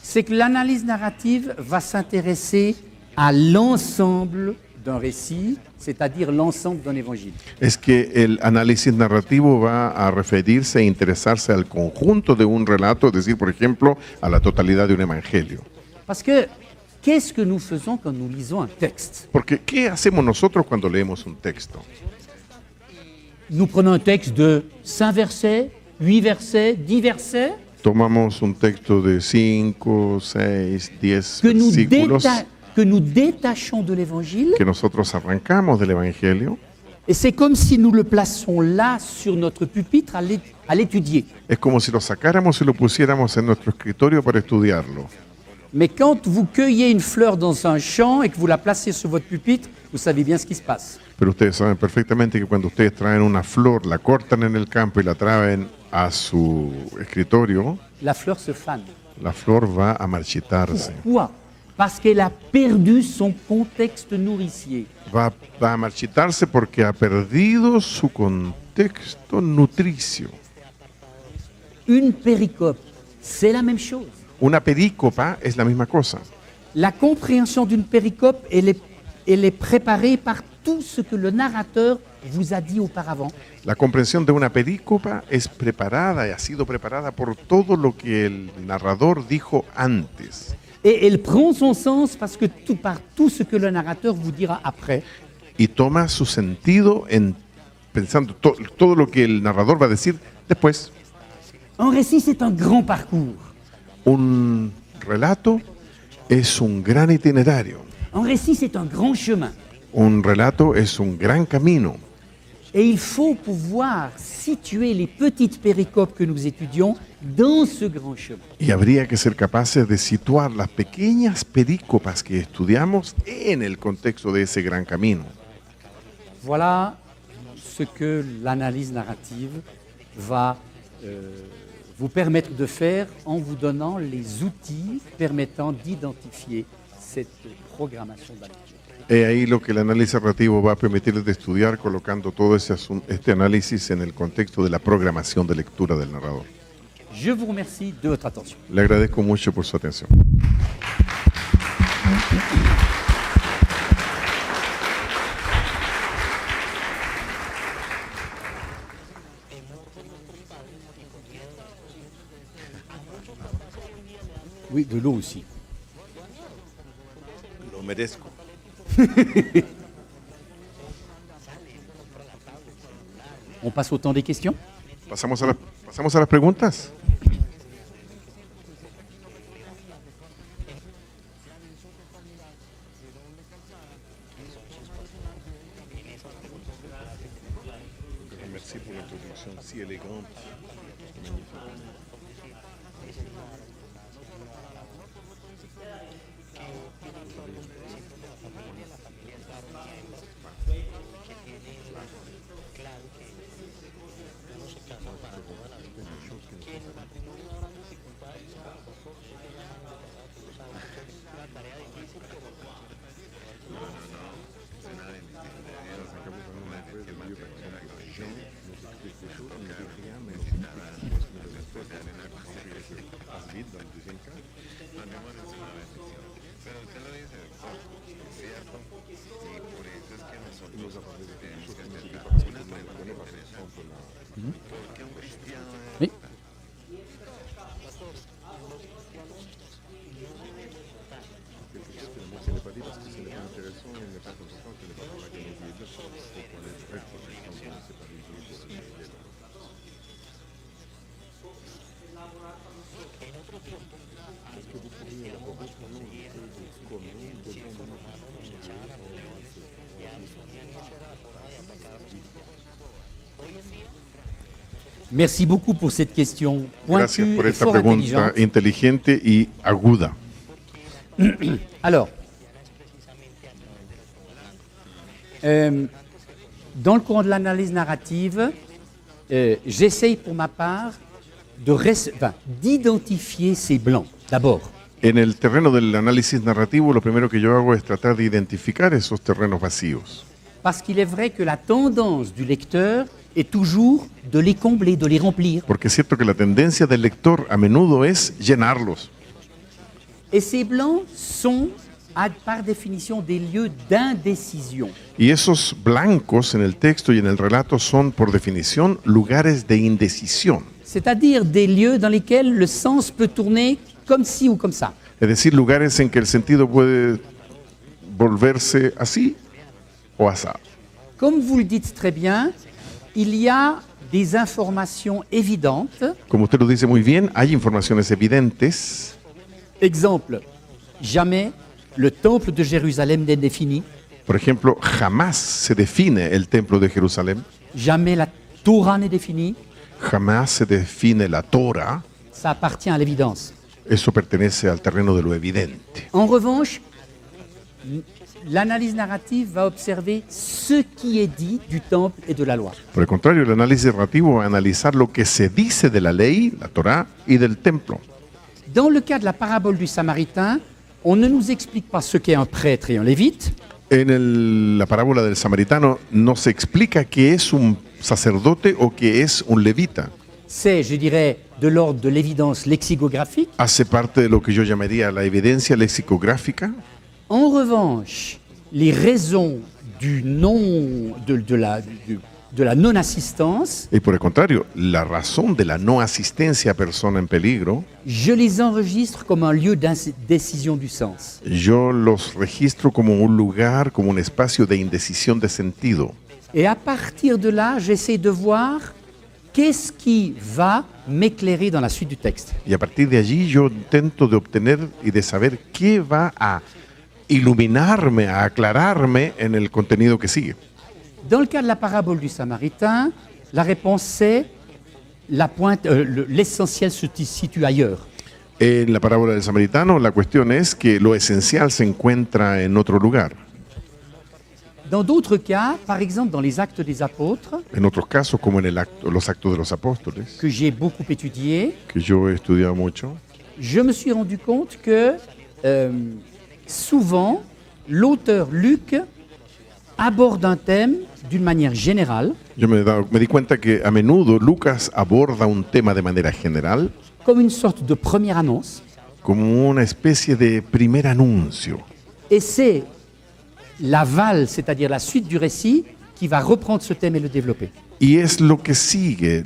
Speaker 3: c'est que l'analyse narrative va s'intéresser à l'ensemble d'un récit, c'est-à-dire l'ensemble d'un évangile.
Speaker 2: es que el análisis narrativo va a referirse e interesarse al conjunto de un relato, es decir, por ejemplo, a la totalidad de un evangelio.
Speaker 3: Parce que qu'est-ce que nous faisons quand nous lisons un texte?
Speaker 2: Porque, ¿qué hacemos nosotros cuando leemos un texto?
Speaker 3: Nous prenons un texte de 5 versets, 8 versets, 10 versets,
Speaker 2: Tomamos un texto de 5, 6, 10
Speaker 3: que nous,
Speaker 2: versículos
Speaker 3: que nous détachons de l'évangile,
Speaker 2: que nosotros arrancamos del evangelio.
Speaker 3: et c'est comme si nous le plaçons là sur notre pupitre à l'étudier.
Speaker 2: Es como si lo sacáramos y lo pusiéramos en nuestro escritorio para estudiarlo.
Speaker 3: Mais quand vous cueillez une fleur dans un champ et que vous la placez sur votre pupitre, vous savez bien ce qui se passe.
Speaker 2: Pero ustedes saben perfectamente que cuando ustedes traen una flor, la cortan en el campo y la traen a su escritorio,
Speaker 3: La fleur se fane.
Speaker 2: la flor va a marchitarse.
Speaker 3: Pourquoi? Parce qu'elle a perdu son contexte nourricier.
Speaker 2: Va a marchitarse porque ha perdido su contexto nutricio.
Speaker 3: Une péricope, c'est la même chose.
Speaker 2: Una perícopa es la misma cosa.
Speaker 3: La compréhension d'une péricope, elle est préparée par tout ce que le narrateur vous a dit auparavant.
Speaker 2: La comprensión de una perícopa es preparada y ha sido preparada por todo lo que el narrador dijo antes.
Speaker 3: Et elle prend son sens parce que par tout ce que le narrateur vous dira après.
Speaker 2: Y toma su sentido en pensando todo lo que el narrador va a decir después.
Speaker 3: Un récit, c'est un grand parcours.
Speaker 2: Un relato es un gran itinerario.
Speaker 3: Un récit, c'est un grand chemin.
Speaker 2: Un relato es un gran camino.
Speaker 3: Et il faut pouvoir situer les petites péricopes que nous étudions dans ce grand chemin.
Speaker 2: Y habría que ser capaces de situar las pequeñas perícopas que estudiamos en el contexto de ese gran camino.
Speaker 3: Voilà ce que l'analyse narrative va vous permettre de faire en vous donnant les outils permettant d'identifier cette programmation de la lecture.
Speaker 2: He ahí lo que el análisis narrativo va a permitirles de estudiar colocando todo este análisis en el contexto de la programación de lectura del narrador.
Speaker 3: Je vous remercie de votre attention.
Speaker 2: Le agradezco mucho por su atención.
Speaker 3: Oui, de l'eau aussi.
Speaker 2: Lo merezco.
Speaker 3: On passe au temps des questions.
Speaker 2: Pasamos a las preguntas. Merci por la introducción, si elegante.
Speaker 3: Oui. Merci beaucoup pour cette question
Speaker 2: Gracias
Speaker 3: pointue
Speaker 2: por
Speaker 3: et
Speaker 2: esta
Speaker 3: fort
Speaker 2: pregunta
Speaker 3: intelligente.
Speaker 2: inteligente y aguda.
Speaker 3: Alors, dans le courant de l'analyse narrative, j'essaye pour ma part d'identifier ces blancs, d'abord.
Speaker 2: En el terreno del análisis narrativo, lo primero que yo hago es tratar de identificar esos terrenos vacíos.
Speaker 3: Parce qu'il est vrai que la tendance du lecteur est toujours de les combler, de les remplir.
Speaker 2: Porque es cierto que la tendencia del lector a menudo es llenarlos.
Speaker 3: Et ces blancs sont, par définition, des lieux d'indécision.
Speaker 2: Y esos blancos en el texto y en el relato son, por definición, lugares de indecisión.
Speaker 3: C'est-à-dire des lieux dans lesquels le sens peut tourner comme ci ou comme ça.
Speaker 2: Es decir, lugares en que el sentido puede volverse así o asá.
Speaker 3: Comme vous le dites très bien, il y a des informations évidentes.
Speaker 2: Como usted lo dice muy bien, hay informaciones evidentes.
Speaker 3: Exemple, jamais le temple de Jérusalem n'est défini,
Speaker 2: Por ejemplo, jamás se define el templo de Jerusalén,
Speaker 3: jamais la Torah n'est définie,
Speaker 2: jamás se define la Torah.
Speaker 3: ça appartient à l'évidence.
Speaker 2: Eso pertenece al terreno de lo evidente.
Speaker 3: En revanche, l'analyse narrative va observer ce qui est dit du temple et de la loi.
Speaker 2: Por el contrario, el análisis narrativo va a analizar lo que se dice de la ley, la Torah y del templo.
Speaker 3: Dans le cas de la parabole du Samaritain, on ne nous explique pas ce qu'est un prêtre et un lévite.
Speaker 2: En la parábola del samaritano no se explica qué es un sacerdote o qué es un levita.
Speaker 3: C'est, je dirais, de l'ordre de l'évidence lexicographique.
Speaker 2: Hace parte de lo que yo llamaría la evidencia lexicográfica.
Speaker 3: En revanche, les raisons du non, de la non-assistance,
Speaker 2: Y por el contrario, la razón de la no asistencia a persona en peligro,
Speaker 3: je les enregistre comme un lieu d'indécision du sens.
Speaker 2: yo los registro como un lugar, como un espacio de indecisión de sentido.
Speaker 3: Et à partir de là, j'essaie de voir qu'est-ce qui va m'éclairer dans la suite du texte.
Speaker 2: Y a partir de allí yo intento de obtener y de saber qué va a iluminarme, a aclararme en el contenido que sigue.
Speaker 3: Dans le cas de la parabole du Samaritain, la réponse c'est l'essentiel se situe ailleurs.
Speaker 2: En la parábola del samaritano, la cuestión es que lo esencial se encuentra en otro lugar.
Speaker 3: Dans d'autres cas, par exemple dans les Actes des Apôtres,
Speaker 2: En otros casos, como en los actos de los apóstoles,
Speaker 3: que j'ai beaucoup étudié,
Speaker 2: que yo he estudiado mucho,
Speaker 3: je me suis rendu compte que souvent, l'auteur Luc aborde un thème d'une manière générale,
Speaker 2: yo me di cuenta que a menudo Lucas aborda un tema de manera general,
Speaker 3: comme une sorte de première annonce,
Speaker 2: como una especie de primer anuncio.
Speaker 3: et c'est l'aval, c'est-à-dire la suite du récit, qui va reprendre ce thème et le développer.
Speaker 2: Y es lo que sigue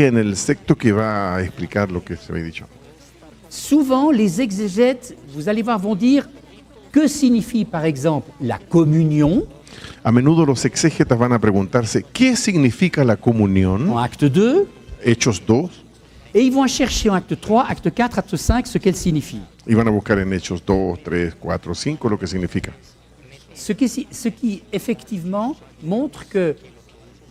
Speaker 2: en el texto que va a explicar lo que se había dicho.
Speaker 3: Souvent, les exégètes, vous allez voir, vont dire que signifie par exemple la communion
Speaker 2: A menudo los exégetas van a preguntarse, ¿qué significa la comunión?
Speaker 3: en acte 2,
Speaker 2: Hechos 2,
Speaker 3: et ils vont chercher en acte 3, acte 4, acte 5 ce qu'elle signifie.
Speaker 2: y van a buscar en Hechos 2, 3, 4, 5 lo que significa.
Speaker 3: Ce qui effectivement montre que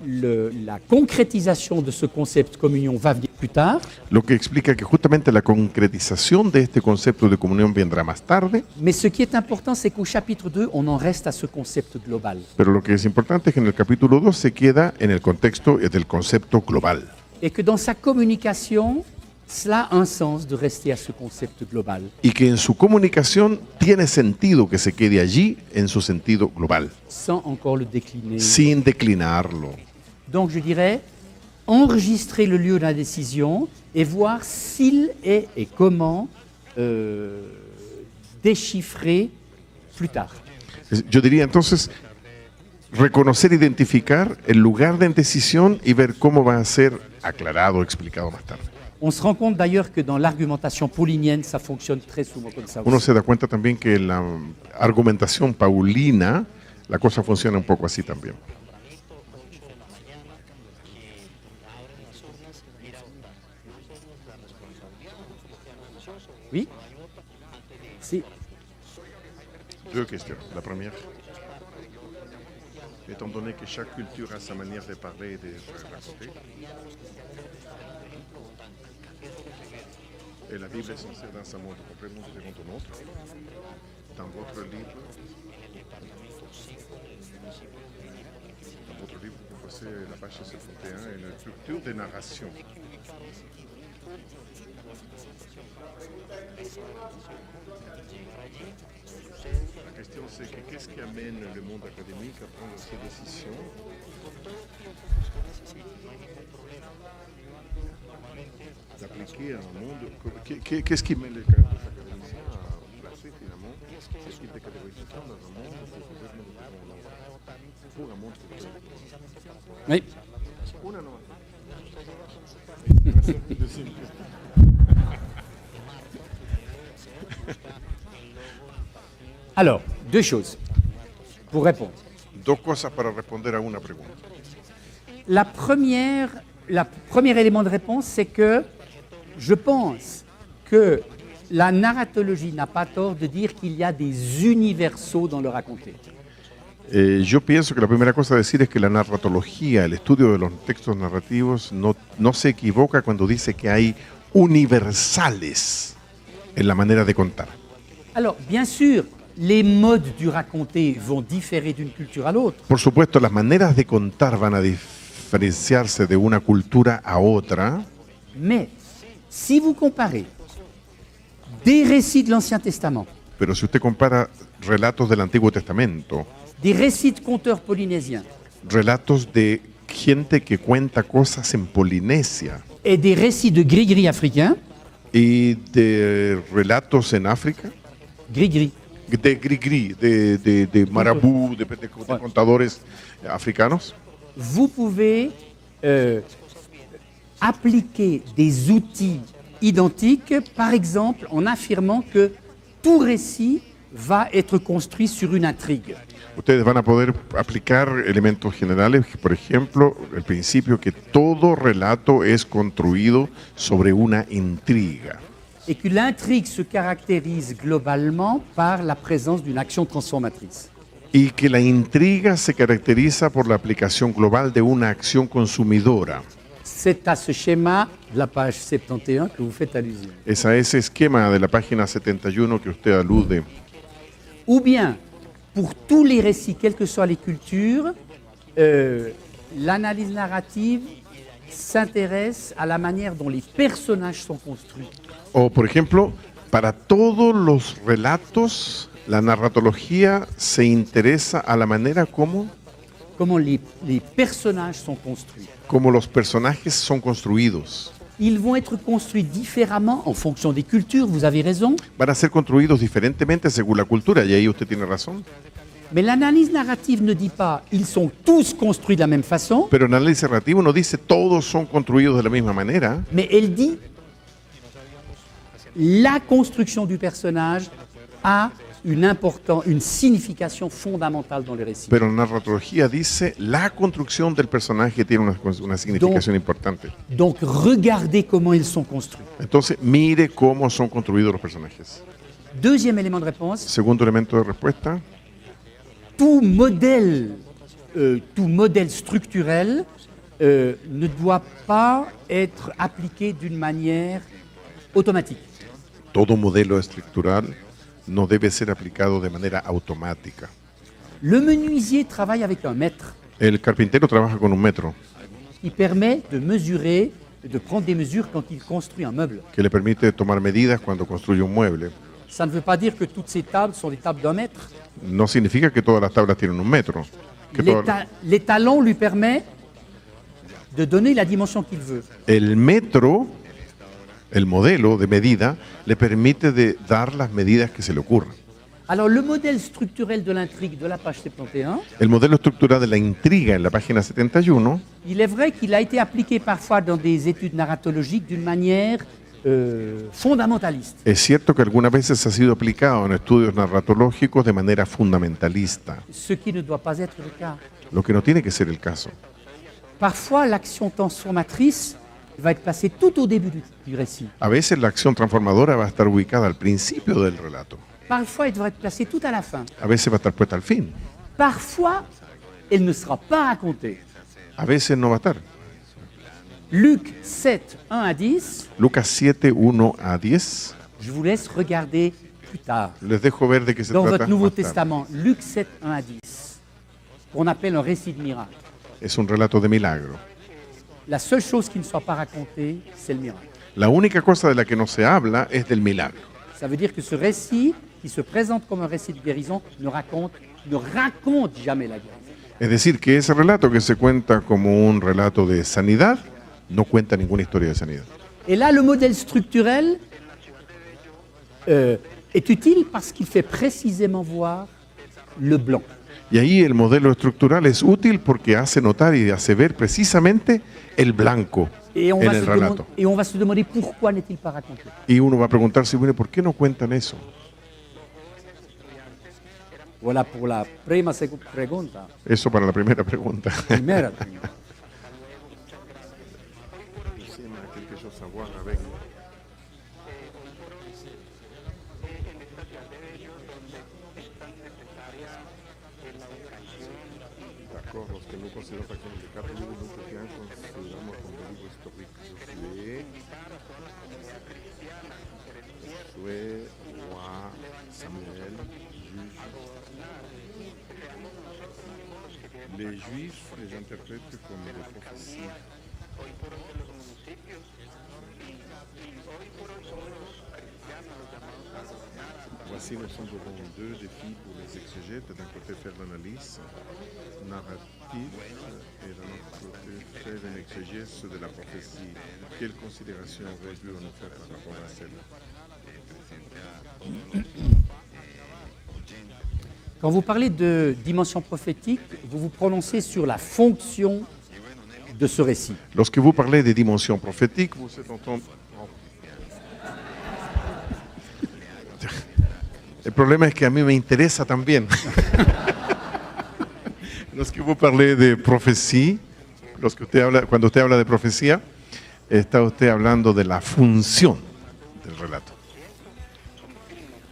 Speaker 3: la concrétisation de ce concept communion va venir plus tard,
Speaker 2: Lo que explica que justamente la concretización de este concepto de comunión vendrá más tarde,
Speaker 3: mais ce qui est important, c'est qu'au chapitre 2, on en reste à ce concept global.
Speaker 2: pero lo que es importante es que en el capítulo 2 se queda en el contexto del concepto global.
Speaker 3: Et que dans sa communication, cela a un sens de rester à ce concept global.
Speaker 2: Y que en su comunicación tiene sentido que se quede allí en su sentido global,
Speaker 3: Sans encore le décliner.
Speaker 2: sin declinarlo.
Speaker 3: Donc je dirais, enregistrer le lieu de la décision et voir s'il est et comment déchiffrer plus tard.
Speaker 2: Yo diría entonces reconocer, identificar el lugar de decisión y ver cómo va a ser aclarado, explicado más tarde.
Speaker 3: On se rend compte d'ailleurs que dans l'argumentation paulinienne, ça fonctionne très souvent comme ça
Speaker 2: Uno
Speaker 3: aussi.
Speaker 2: se da cuenta también que en la argumentación paulina la cosa funciona un poco así también.
Speaker 3: Oui. Si.
Speaker 2: Deux questions. La première, étant donné que chaque culture a sa manière de parler et de raconter, et la Bible est censée dans un monde complètement différent de nôtre, dans votre livre, vous passez la page 71 et une structure de narration. La question c'est que qu'est-ce qui amène le monde académique à prendre ces décisions d'appliquer à un monde. Qu'est-ce qui mène les académiciens à placer finalement ce type de catégorisation dans un monde complètement différent pour un monde différent?
Speaker 3: Oui.
Speaker 2: Una nomás.
Speaker 3: Alors, deux choses pour répondre.
Speaker 2: Dos cosas para responder a una pregunta.
Speaker 3: Le premier élément de réponse, c'est que je pense que la narratologie n'a pas tort de dire qu'il y a des universaux dans le raconter.
Speaker 2: Yo pienso que la primera cosa a decir es que la narratología, el estudio de los textos narrativos, no se equivoca cuando dice que hay universales en la manera de contar.
Speaker 3: Alors, bien sûr, les modes du raconter vont différer d'une culture à l'autre,
Speaker 2: Por supuesto, las maneras de contar van a diferenciarse de una cultura a otra,
Speaker 3: mais si vous comparez des récits de l'Ancien Testament,
Speaker 2: pero si usted compara relatos del Antiguo Testamento,
Speaker 3: des récits de conteurs polynésiens
Speaker 2: relatos de gente que cuenta cosas en Polinesia
Speaker 3: et des récits de gris-gris africains,
Speaker 2: y de relatos en África,
Speaker 3: gris-gris,
Speaker 2: de gris-gris, de marabú, de contadores africanos,
Speaker 3: vous pouvez appliquer des outils identiques, par exemple en affirmant que tout récit va être construit sur une intrigue.
Speaker 2: ustedes van a poder aplicar elementos generales, por ejemplo, el principio que todo relato es construido sobre una intriga.
Speaker 3: Et que l'intrigue se caractérise globalement par la présence d'une action transformatrice.
Speaker 2: Y que la intriga se caracteriza por la aplicación global de una acción consumidora.
Speaker 3: C'est à ce schéma de la page 71 que vous faites allusion.
Speaker 2: Es a ese esquema de la página 71 que usted alude.
Speaker 3: Ou bien, pour tous les récits, quelles que soient les cultures, l'analyse narrative s'intéresse à la manière dont les personnages sont construits.
Speaker 2: O, por ejemplo, para todos los relatos, la narratología se interesa a la manera como
Speaker 3: Comment les personnages sont construits.
Speaker 2: los personajes son construidos.
Speaker 3: Ils vont être construits différemment en fonction des cultures, vous avez raison,
Speaker 2: Van a ser construidos diferentemente según la cultura, y ahí usted tiene razón.
Speaker 3: mais l'analyse narrative ne dit pas ils sont tous construits de la même façon,
Speaker 2: Pero el análisis narrativo no dice todos son construidos de la misma manera,
Speaker 3: mais elle dit la construction du personnage a une signification fondamentale dans les récits.
Speaker 2: pero la narratología dice la construcción del personaje tiene una significación importante.
Speaker 3: Donc regardez comment ils sont construits.
Speaker 2: Entonces, mire cómo son construidos los personajes.
Speaker 3: Deuxième élément de réponse,
Speaker 2: Segundo elemento de respuesta,
Speaker 3: tout modèle structurel ne doit pas être appliqué d'une manière automatique.
Speaker 2: todo modelo estructural no debe ser aplicado de manera automática.
Speaker 3: Le menuisier travaille avec un mètre
Speaker 2: El carpintero trabaja con un metro
Speaker 3: qui permet de mesurer, de prendre des mesures quand il construit un meuble.
Speaker 2: que le permite tomar medidas cuando construye un mueble.
Speaker 3: Ça ne veut pas dire que toutes ces tables sont des tables d'un mètre.
Speaker 2: No significa que todas las tablas tienen un metro. Que todas las-
Speaker 3: L'étalon lui permet de donner la dimension qu'il veut.
Speaker 2: El metro, el modelo de medida, le permite de dar las medidas que se le ocurran.
Speaker 3: Alors le modèle structurel de l'intrigue de la page 71,
Speaker 2: El modelo estructural de la intriga en la página 71,
Speaker 3: il est vrai qu'il a été appliqué parfois dans des études narratologiques d'une manière fondamentaliste.
Speaker 2: es cierto que algunas veces ha sido aplicado en estudios narratológicos de manera fundamentalista,
Speaker 3: Ce qui ne doit pas être le cas.
Speaker 2: lo que no tiene que ser el caso.
Speaker 3: Parfois, l'action transformatrice va être placée tout au début du récit.
Speaker 2: A veces la acción transformadora va a estar ubicada al principio del relato,
Speaker 3: Parfois, elle devrait être placée tout à la fin.
Speaker 2: a veces va a estar puesta al fin,
Speaker 3: Parfois, elle ne sera pas racontée.
Speaker 2: a veces no va a estar.
Speaker 3: Luc 7, 1 à 10,
Speaker 2: Lucas 7, 1 a 10,
Speaker 3: je vous laisse regarder plus tard.
Speaker 2: les dejo ver de qué se
Speaker 3: Dans
Speaker 2: trata.
Speaker 3: votre Nouveau
Speaker 2: más tarde.
Speaker 3: Testament, Luc 7, 1 à 10, qu'on appelle un récit de miracle.
Speaker 2: Es un relato de milagro.
Speaker 3: La seule chose qui ne soit pas racontée, c'est le miracle.
Speaker 2: La única cosa de la que no se habla es del milagro.
Speaker 3: Ça veut dire que ce récit, qui se présente comme un récit de guérison, ne raconte jamais la guérison.
Speaker 2: Es decir, que ese relato que se cuenta como un relato de sanidad, no cuenta ninguna historia de sanidad.
Speaker 3: Et là, le modèle structurel est utile parce qu'il fait précisément voir le blanc.
Speaker 2: Y ahí el modelo estructural es útil porque hace notar y hace ver precisamente el blanco
Speaker 3: Et on,
Speaker 2: en el relato.
Speaker 3: va se demander pourquoi n'est-il pas raconté.
Speaker 2: Y uno va a preguntarse, bueno, ¿por qué no cuentan eso?
Speaker 3: Voilà pour la prima pregunta.
Speaker 2: Eso para la primera pregunta.
Speaker 3: Primera.
Speaker 2: D'accord, lorsque nous considérons par exemple les 4 livres de chrétiens, considérons comme des livres historiques. Josué, Roi, Samuel, Juge. Les Juifs les interprètent comme des prophéties. Voici, nous sommes devant deux défis pour les exégètes. D'un côté, faire l'analyse narrative et d'un autre côté, faire une exégèse de la prophétie. Quelle considération aurait-on nous faire par rapport à celle-là?
Speaker 3: Quand vous parlez de dimension prophétique, vous vous prononcez sur la fonction de ce récit.
Speaker 2: Lorsque vous parlez des dimensions prophétiques, vous êtes en train... El problema es que a mí me interesa también. Lorsque vous parlez de profecía, cuando usted habla de profecía, está usted hablando de la función del relato.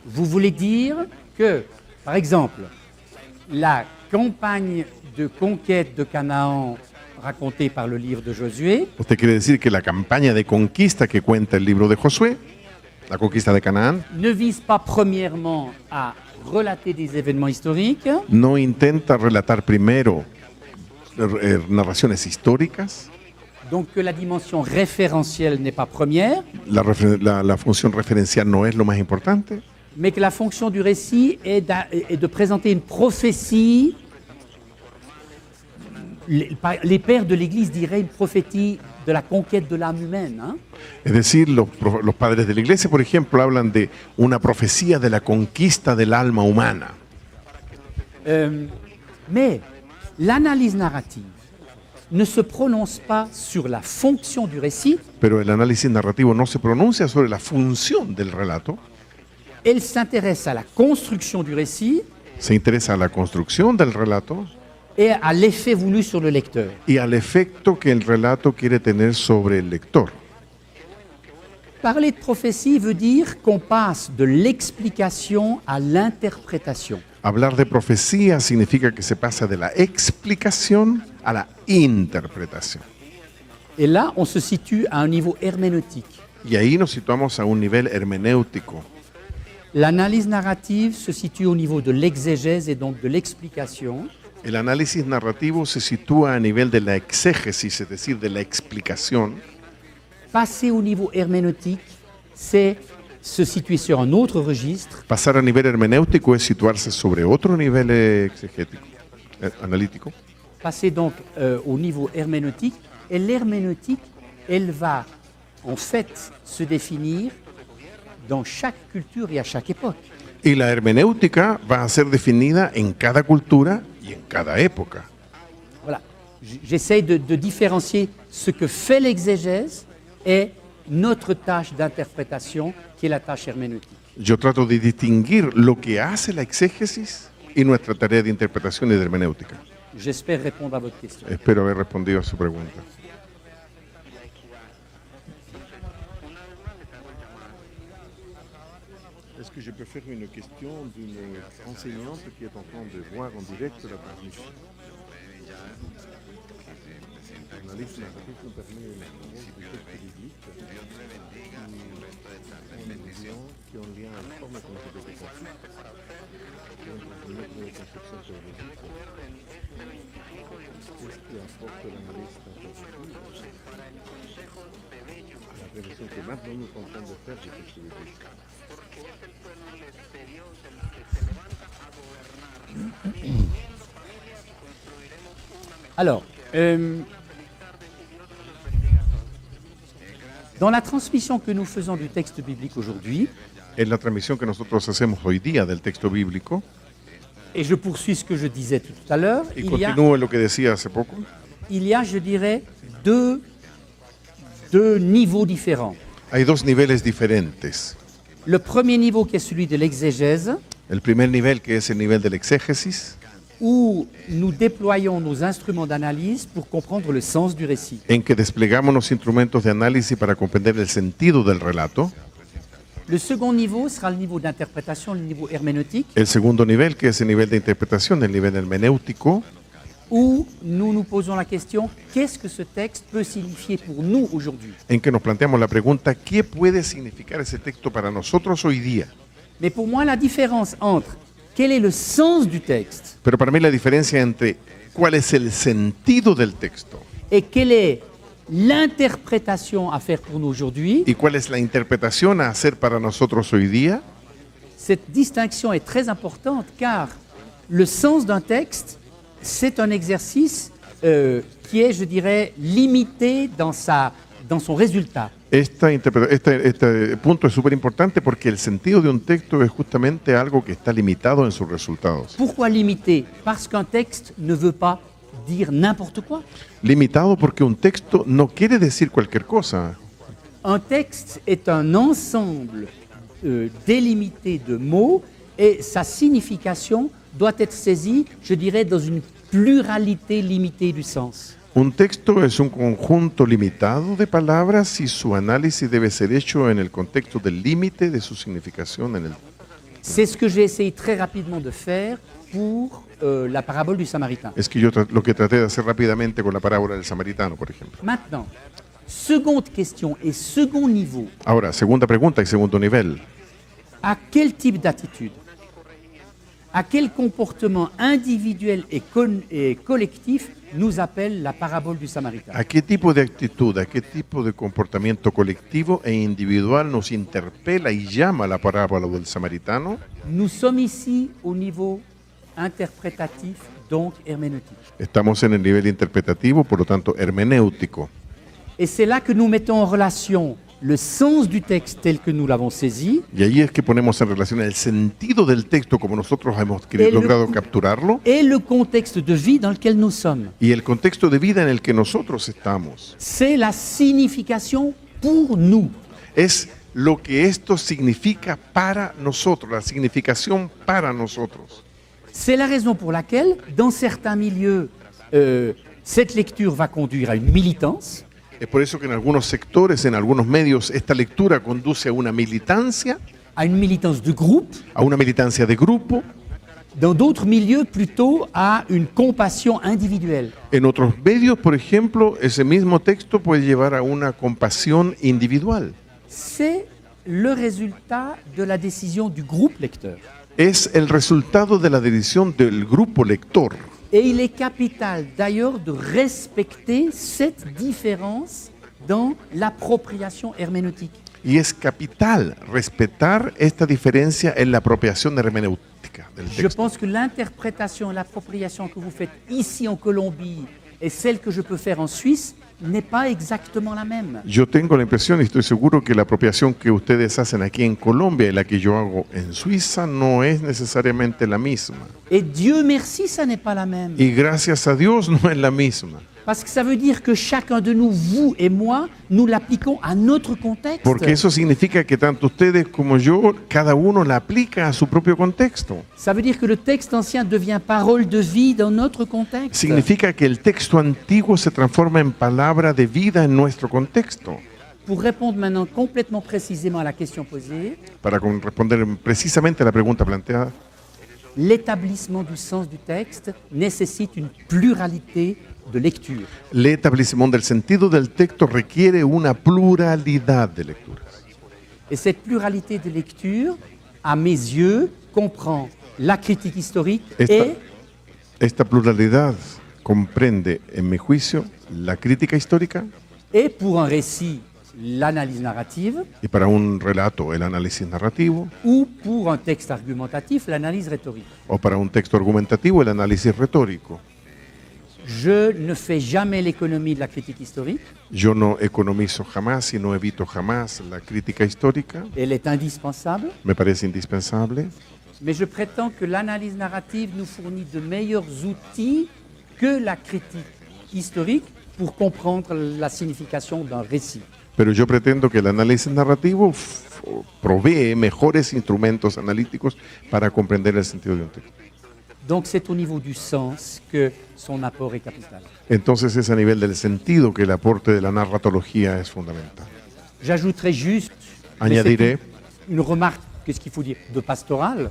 Speaker 3: Vous voulez dire que, par exemple, la campagne de conquête de Canaan racontée par le livre de Josué
Speaker 2: Usted quiere decir que la campaña de conquista que cuenta el libro de Josué, la conquista de Canaán,
Speaker 3: ne vise pas premièrement à relater des événements historiques,
Speaker 2: no intenta relatar primero narraciones históricas.
Speaker 3: donc que la dimension référentielle n'est pas première,
Speaker 2: La función referencial no es lo más importante,
Speaker 3: mais que la fonction du récit est de présenter une prophétie. Les pères de l'Église diraient une prophétie de la conquête de l'âme humaine. Hein?
Speaker 2: es decir, los padres de la iglesia, por ejemplo, hablan de una profecía de la conquista del alma humana.
Speaker 3: Mais l'analyse narrative ne se prononce pas sur la fonction du récit,
Speaker 2: Pero el análisis narrativo no se pronuncia sobre la función del relato,
Speaker 3: elle s'intéresse à la construction du récit
Speaker 2: se interesa a la construcción del relato
Speaker 3: et à l'effet voulu sur le lecteur.
Speaker 2: y al efecto que el relato quiere tener sobre el lector.
Speaker 3: Parler de prophétie veut dire qu'on passe de l'explication à l'interprétation.
Speaker 2: Hablar de profecía significa que se pasa de la explicación a la interpretación.
Speaker 3: Et là, on se situe à un niveau herméneutique.
Speaker 2: Y ahí nos situamos a un nivel hermenéutico.
Speaker 3: L'analyse narrative se situe au niveau de l'exégèse et donc de l'explication.
Speaker 2: El análisis narrativo se sitúa a nivel de la exégesis, es decir, de la explicación.
Speaker 3: Passer au niveau herméneutique, c'est se situer sur un autre registre
Speaker 2: Pasar a nivel hermenéutico es situarse sobre otro nivel exegético, analítico.
Speaker 3: passer donc au niveau herméneutique Et l'herméneutique, elle va en fait se définir dans chaque culture et à chaque époque.
Speaker 2: Y la hermenéutica va a ser definida en cada cultura y en cada época.
Speaker 3: Voilà. J'essaye de différencier ce que fait l'exégèse et notre tâche d'interprétation, qui est la tâche herméneutique.
Speaker 2: Yo trato de distinguir lo que hace la exégesis y nuestra tarea de interpretación y de hermenéutica.
Speaker 3: J'espère répondre à votre question.
Speaker 2: Espero haber respondido a su pregunta. Est-ce que je peux faire une question d'une enseignante qui est en train de voir en direct la transmission? L'analyse narrative nous permet de texte biblique qui ont lien à la forme comme je l'ai compris, qui ont une méthode de conception théologique. Qu'est-ce qui apporte l'analyse narrative? La révélation que maintenant nous sommes en train de faire du texte biblique.
Speaker 3: Alors, dans la transmission que nous faisons du texte biblique aujourd'hui,
Speaker 2: En la transmisión que nosotros hacemos hoy día del texto bíblico,
Speaker 3: et je poursuis ce que je disais tout à l'heure,
Speaker 2: y continúo en lo que decía hace poco,
Speaker 3: il y a, je dirais, deux niveaux différents.
Speaker 2: hay dos niveles diferentes.
Speaker 3: Le premier niveau qui est celui de l'exégèse,
Speaker 2: El primer nivel, que es el nivel del exégesis,
Speaker 3: où nous déployons nos instruments d'analyse pour comprendre le sens du récit.
Speaker 2: en que desplegamos los instrumentos de análisis para comprender el sentido del relato.
Speaker 3: Le second niveau sera le niveau d'interprétation, le niveau herméneutique,
Speaker 2: El segundo nivel, que es el nivel de interpretación, el nivel hermenéutico,
Speaker 3: où nous nous posons la question, qu'est-ce que ce texte peut signifier pour nous aujourd'hui?
Speaker 2: en que nos planteamos la pregunta, ¿qué puede significar ese texto para nosotros hoy día?
Speaker 3: Mais pour moi, la différence entre quel est le sens du texte
Speaker 2: Pero para mí la diferencia entre cuál es el sentido del texto
Speaker 3: et quelle est l'interprétation à faire pour nous aujourd'hui,
Speaker 2: y cuál es la interpretación a hacer para nosotros hoy día,
Speaker 3: cette distinction est très importante car le sens d'un texte, c'est un exercice qui est, je dirais, limité dans son résultat.
Speaker 2: Este punto es súper importante porque el sentido de un texto es justamente algo que está limitado en sus resultados.
Speaker 3: Pourquoi limité? Parce qu'un texte ne veut pas dire n'importe quoi.
Speaker 2: Limitado porque un texto no quiere decir cualquier cosa.
Speaker 3: Un texte est un ensemble délimité de mots et sa signification doit être saisie, je dirais, dans une pluralité limitée du sens.
Speaker 2: Un texto es un conjunto limitado de palabras y su análisis debe ser hecho en el contexto del límite de su significación en el.
Speaker 3: C'est ce que j'ai essayé très rapidement de faire pour la parabole du Samaritain.
Speaker 2: Es que yo lo que traté de hacer rápidamente con la parábola del samaritano, por ejemplo.
Speaker 3: Maintenant, seconde question et second niveau,
Speaker 2: Ahora, segunda pregunta y segundo nivel.
Speaker 3: à quel type d'attitude, à quel comportement individuel et collectif nous appelle la parabole du Samaritain?
Speaker 2: ¿A qué tipo de actitud, a qué tipo de comportamiento colectivo e individual nos interpela y llama la parábola del samaritano?
Speaker 3: Nous sommes ici au niveau interprétatif, donc herméneutique.
Speaker 2: Estamos en el nivel interpretativo, por lo tanto, hermenéutico.
Speaker 3: Et c'est là que nous mettons en relation le sens du texte tel que nous l'avons saisi
Speaker 2: Y ahí es que ponemos en relación el sentido del texto como nosotros hemos logrado capturarlo
Speaker 3: et le contexte de vie dans lequel nous sommes.
Speaker 2: y el contexto de vida en el que nosotros estamos.
Speaker 3: C'est la signification pour nous.
Speaker 2: Es lo que esto significa para nosotros, la significación para nosotros.
Speaker 3: C'est la raison pour laquelle, dans certains milieux, cette lecture va conduire à une militance.
Speaker 2: Es por eso que en algunos sectores, en algunos medios, esta lectura conduce a una militancia
Speaker 3: De groupe,
Speaker 2: de grupo,
Speaker 3: dans d'autres milieux plutôt à une compassion individuelle.
Speaker 2: en otros medios, por ejemplo, ese mismo texto puede llevar a una compasión individual.
Speaker 3: C'est le résultat de la décision du groupe lecteur.
Speaker 2: Es el resultado de la decisión del grupo lector.
Speaker 3: Et il est capital d'ailleurs de respecter cette différence dans l'appropriation herméneutique.
Speaker 2: Y es capital respetar esta diferencia en la apropiación hermenéutica del
Speaker 3: Je
Speaker 2: texto.
Speaker 3: pense que l'interprétation et l'appropriation que vous faites ici en Colombie et celle que je peux faire en Suisse n'est pas exactement la même.
Speaker 2: Yo tengo la impresión y estoy seguro que la apropiación que ustedes hacen aquí en Colombia y la que yo hago en Suiza no es necesariamente la misma.
Speaker 3: Et Dieu merci, ça n'est pas la même.
Speaker 2: Y gracias a Dios no es la misma.
Speaker 3: Parce que ça veut dire que chacun de nous, vous et moi, nous l'appliquons à notre contexte.
Speaker 2: Porque eso significa que tanto ustedes como yo, cada uno la aplica a su propio contexto.
Speaker 3: Ça veut dire que le texte ancien devient parole de vie dans notre contexte.
Speaker 2: Significa que el texto antiguo se transforma en palabra de vida en nuestro contexto.
Speaker 3: Pour répondre maintenant complètement précisément à la question posée,
Speaker 2: Para responder precisamente a la pregunta planteada,
Speaker 3: l'établissement du sens du texte nécessite une pluralité de lectures.
Speaker 2: el establecimiento del sentido del texto requiere una pluralidad de lecturas.
Speaker 3: Et cette pluralité de lectures, à mes yeux, comprend la critique historique et
Speaker 2: Esta pluralidad comprende, en mi juicio, la crítica histórica
Speaker 3: pour un récit, l'analyse narrative,
Speaker 2: y para un relato el análisis narrativo
Speaker 3: ou pour un texte argumentatif, l'analyse rhétorique.
Speaker 2: o para un texto argumentativo el análisis retórico.
Speaker 3: Je ne fais jamais l'économie de la critique historique.
Speaker 2: Yo no economizo jamás y no evito jamás la crítica histórica,
Speaker 3: Elle est indispensable,
Speaker 2: me parece indispensable,
Speaker 3: mais je prétends que l'analyse narrative nous fournit de meilleurs outils que la critique historique pour comprendre la signification d'un récit.
Speaker 2: pero yo pretendo que el análisis narrativo provee mejores instrumentos analíticos para comprender el sentido de un texto.
Speaker 3: Donc c'est au niveau du sens que son apport est capital.
Speaker 2: Entonces es a nivel del sentido que el aporte de la narratología es fundamental.
Speaker 3: J'ajouterai juste mais
Speaker 2: Añadiré,
Speaker 3: c'est une remarque, qu'est-ce qu'il faut dire, de pastoral,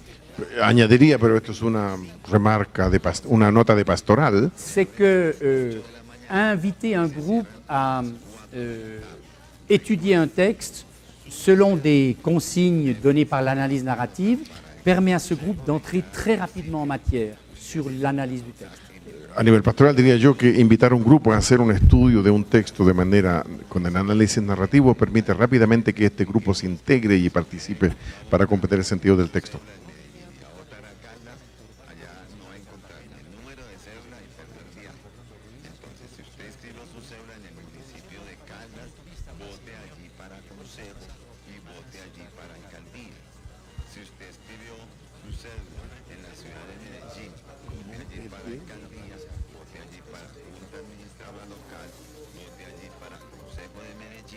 Speaker 2: añadiría, pero esto es una remarca, una nota de pastoral,
Speaker 3: c'est que inviter un groupe à étudier un texte selon des consignes données par l'analyse narrative permet à ce groupe d'entrer très rapidement en matière sur l'analyse du texte.
Speaker 2: a nivel pastoral diría yo que invitar a un grupo a hacer un estudio de un texto de manera con el análisis narrativo permite rápidamente que este grupo se integre y participe para comprender el sentido del texto.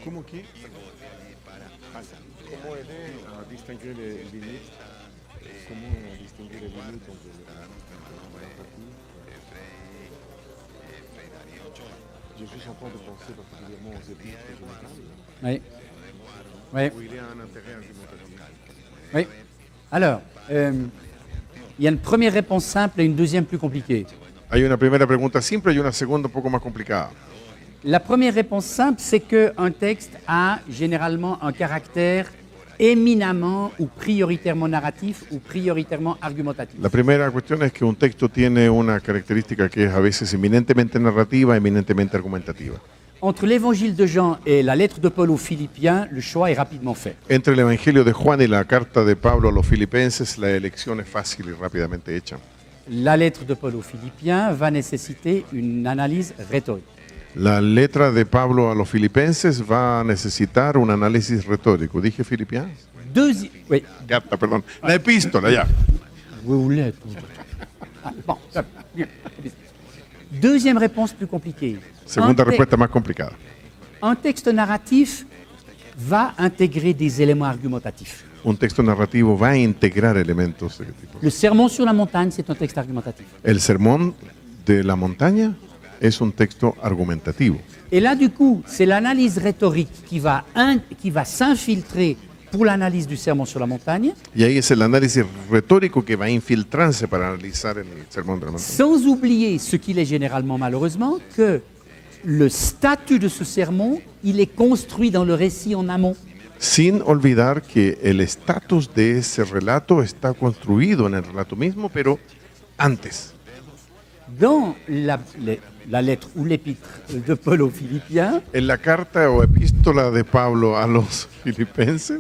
Speaker 2: ¿Cómo qué? ¿Cómo distinguir el límite? ¿Cómo distinguir el límite Je suis en train de penser particulièrement aux épîtres générales.
Speaker 3: Oui. Oui.
Speaker 2: Où il y a un intérêt argumentatif.
Speaker 3: Oui. Alors, il y a une première réponse simple et une deuxième plus compliquée.
Speaker 2: Hay una primera pregunta simple y una segunda un poco más complicada.
Speaker 3: La première réponse simple, c'est qu'un texte a généralement un caractère éminemment ou prioritairement narratif ou prioritairement argumentatif.
Speaker 2: La primera cuestión es que un texto tiene una característica que es a veces eminentemente narrativa, eminentemente argumentativa.
Speaker 3: Entre l'évangile de Jean et la lettre de Paul aux Philippiens, le choix est rapidement fait.
Speaker 2: Entre el Evangelio de Juan y la carta de Pablo a los filipenses, la elección es fácil y rápidamente hecha.
Speaker 3: La lettre de Paul aux Philippiens va nécessiter une analyse rhétorique.
Speaker 2: La letra de Pablo a los filipenses va a necesitar un análisis retórico. ¿Dije filipianos?
Speaker 3: Oui.
Speaker 2: Carta, perdón. La epístola, ya.
Speaker 3: Oui, ou lettre. Ah, bon. Deuxième réponse plus compliquée.
Speaker 2: Segunda
Speaker 3: Un te-
Speaker 2: respuesta más complicada.
Speaker 3: Un texte narratif va intégrer des éléments argumentatifs.
Speaker 2: Un texto narrativo va a integrar elementos de qué tipo.
Speaker 3: Le Sermon sur la montagne, c'est un texte argumentatif.
Speaker 2: El sermón de la montaña es un texto argumentativo.
Speaker 3: Et là, du coup, c'est l'analyse rhétorique qui va s'infiltrer pour l'analyse du Sermon sur la montagne,
Speaker 2: Y ahí es el análisis retórico que va a infiltrarse para analizar el sermón de la montaña.
Speaker 3: sans oublier ce qu'il est généralement malheureusement, que le statut de ce sermon, il est construit dans le récit en amont.
Speaker 2: Sin olvidar que el estatus de ese relato está construido en el relato mismo, pero antes.
Speaker 3: Dans la lettre ou l'épître de Paul aux Philippiens,
Speaker 2: En la carta o epístola de Pablo a los filipenses,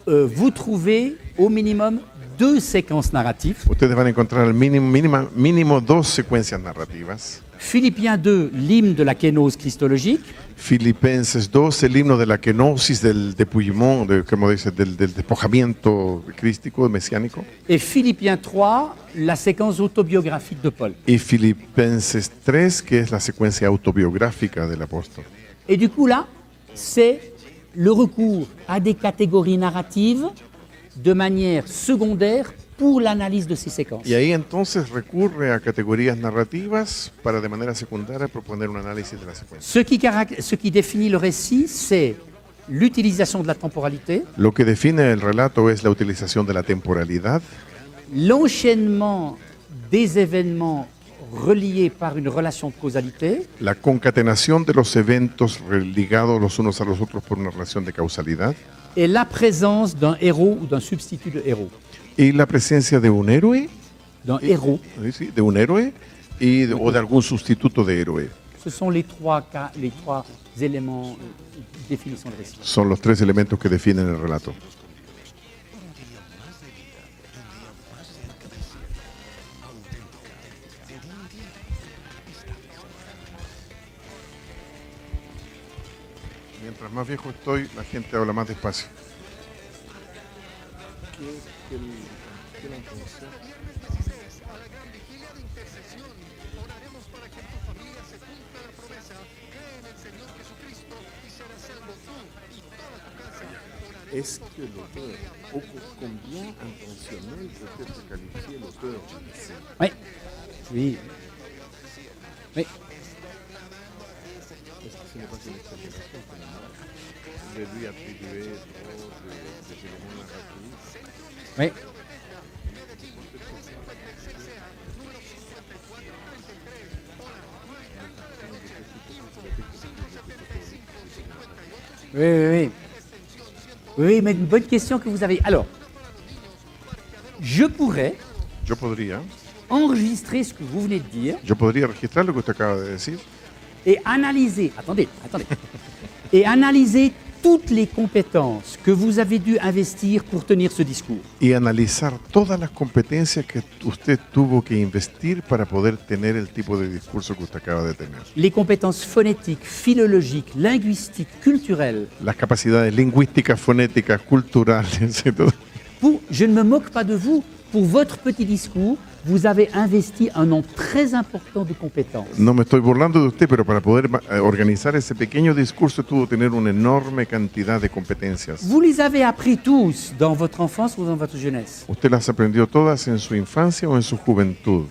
Speaker 3: vous trouvez au minimum 2 séquences narratives.
Speaker 2: ustedes van a encontrar al mínimo dos secuencias narrativas.
Speaker 3: Philippiens 2, l'hymne de la kénose christologique.
Speaker 2: Filipenses 2, el himno de la kenosis, del depouillement, como dice, del despojamiento crístico, mesiánico.
Speaker 3: Et Philippiens 3, la séquence autobiographique de Paul.
Speaker 2: Y Filipenses 3, que es la secuencia autobiográfica del apóstol.
Speaker 3: Et du coup là, c'est le recours à des catégories narratives de manière secondaire pour l'analyse de ces séquences.
Speaker 2: Y ahí entonces recurre a categorías narrativas para de manera secundaria proponer un análisis de la secuencia.
Speaker 3: Ce qui définit le récit, c'est l'utilisation de la temporalité,
Speaker 2: Lo que define el relato es la utilización de la temporalidad,
Speaker 3: l'enchaînement des événements reliés par une relation de causalité,
Speaker 2: la concatenación de los eventos ligados los unos a los otros por una relación de causalidad
Speaker 3: et la présence d'un héros ou d'un substitut de héros.
Speaker 2: y la presencia de un héroe,
Speaker 3: D'un héros,
Speaker 2: ¿sí? De un héroe o de algún sustituto de héroe.
Speaker 3: ce sont les trois éléments définissant le récit.
Speaker 2: Son los tres elementos que definen el relato. Mientras más viejo estoy, la gente habla más despacio. Est-ce que l'auteur, combien intentionnel peut-être qualifier l'auteur ici?
Speaker 3: Oui, oui, oui.
Speaker 2: Est-ce que ce n'est pas une exagération finalement de lui attribuer trop des éléments narratifs?
Speaker 3: Oui. Oui, oui, oui. Oui, mais une bonne question que vous avez. Alors, je pourrais
Speaker 2: Yo podría
Speaker 3: enregistrer ce que vous venez de dire
Speaker 2: registrar lo que usted acaba de decir
Speaker 3: et analyser, attendez, et analyser toutes les compétences que vous avez dû investir pour tenir ce discours.
Speaker 2: y analizar todas las competencias que usted tuvo que investir para poder tener el tipo de discurso que usted acaba de tener.
Speaker 3: Les compétences phonétiques, philologiques, linguistiques, culturelles.
Speaker 2: Las capacidades lingüísticas, fonéticas, culturales y todo.
Speaker 3: Je ne me moque pas de vous. Pour votre petit discours, vous avez investi un nombre très important de compétences.
Speaker 2: No me estoy burlando de usted, pero para poder organizar ese pequeño discurso tuvo que tener una enorme cantidad de competencias.
Speaker 3: Vous les avez appris tous dans votre enfance ou dans votre jeunesse.
Speaker 2: Usted las aprendió todas en su infancia o en su juventud.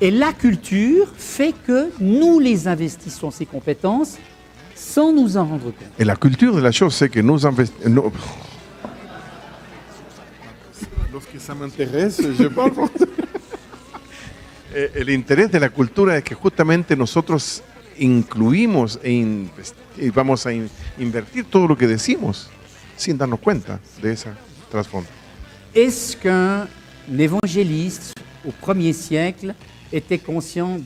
Speaker 3: Et la culture fait que nous les investissons ces compétences sans nous en rendre compte.
Speaker 2: En la culture de la chose, c'est que nous investissons. Los que ça m'intéresse, je parle. El interés de la cultura es que justamente nosotros incluimos y vamos a invertir todo lo que decimos sin darnos cuenta de ese trasfondo.
Speaker 3: Est-ce qu'un évangéliste au 1er siècle était conscient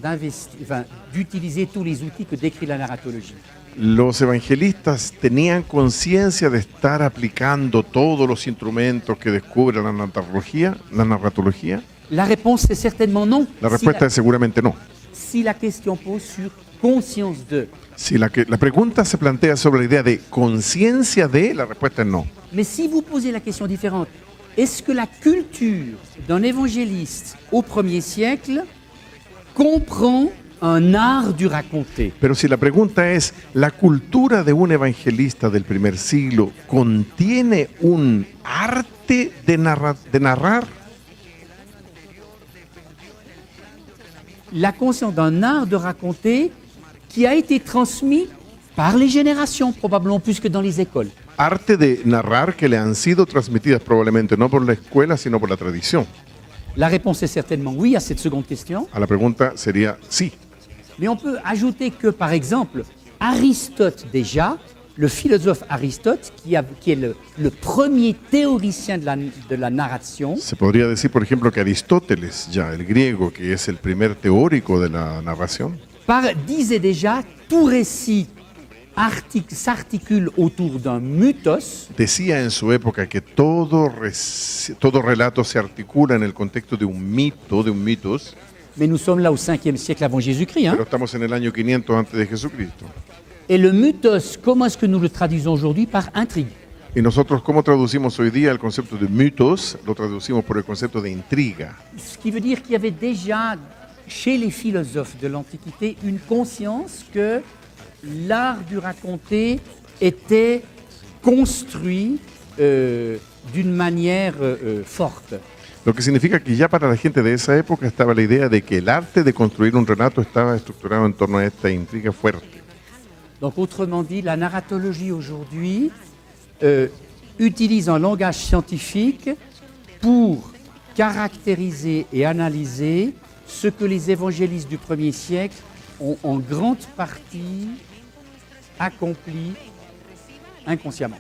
Speaker 3: d'utiliser tous les outils que décrit la narratologie?
Speaker 2: Los evangelistas tenían conciencia de estar aplicando todos los instrumentos que descubre la narratología.
Speaker 3: La réponse est certainement non.
Speaker 2: La respuesta es seguramente no.
Speaker 3: Si la question pose sur conscience de.
Speaker 2: Si la pregunta se plantea sobre la idea de conciencia de, la respuesta es no.
Speaker 3: Mais si vous posez la question différente, est-ce que la culture d'un évangéliste au 1er siècle comprend un art du raconter?
Speaker 2: Pero si la pregunta es, ¿la cultura de un evangelista del primer siglo contiene un arte de narrar?
Speaker 3: La conscience d'un art de raconter qui a été transmis par les générations, probablement plus que dans les écoles.
Speaker 2: Arte de narrar que le han sido transmitidas probablemente no por la escuela, sino por la tradición.
Speaker 3: La réponse est certainement oui à cette seconde question.
Speaker 2: A la pregunta sería sí.
Speaker 3: Mais on peut ajouter que, par exemple, Aristote déjà, le philosophe Aristote, qui est le premier théoricien de la narration,
Speaker 2: Se podría decir, por ejemplo, que Aristóteles, ya el griego, que es el primer teórico de la narración,
Speaker 3: disait déjà tout récit s'articule autour d'un mythos,
Speaker 2: decía en su época que todo relato se articula en el contexto de un mito, de un mitos,
Speaker 3: Mais nous sommes là au 5e siècle avant Jésus-Christ. Hein.
Speaker 2: pero estamos en el año 500 antes de Jesucristo.
Speaker 3: Et le mythos, comment est-ce que nous le traduisons aujourd'hui? Par intrigue.
Speaker 2: Y nosotros, ¿cómo traducimos hoy día el concepto de mitos? Lo traducimos por el concepto de intriga.
Speaker 3: Ce qui veut dire qu'il y avait déjà, chez les philosophes de l'Antiquité, une conscience que l'art du raconter était construit d'une manière forte.
Speaker 2: Lo que significa que ya para la gente de esa época estaba la idea de que el arte de construir un relato estaba estructurado en torno a esta intriga fuerte.
Speaker 3: Donc autrement dit, la narratologie aujourd'hui utilise un langage scientifique pour caractériser et analyser ce que les évangélistes du 1er siècle ont en grande partie accompli inconsciemment.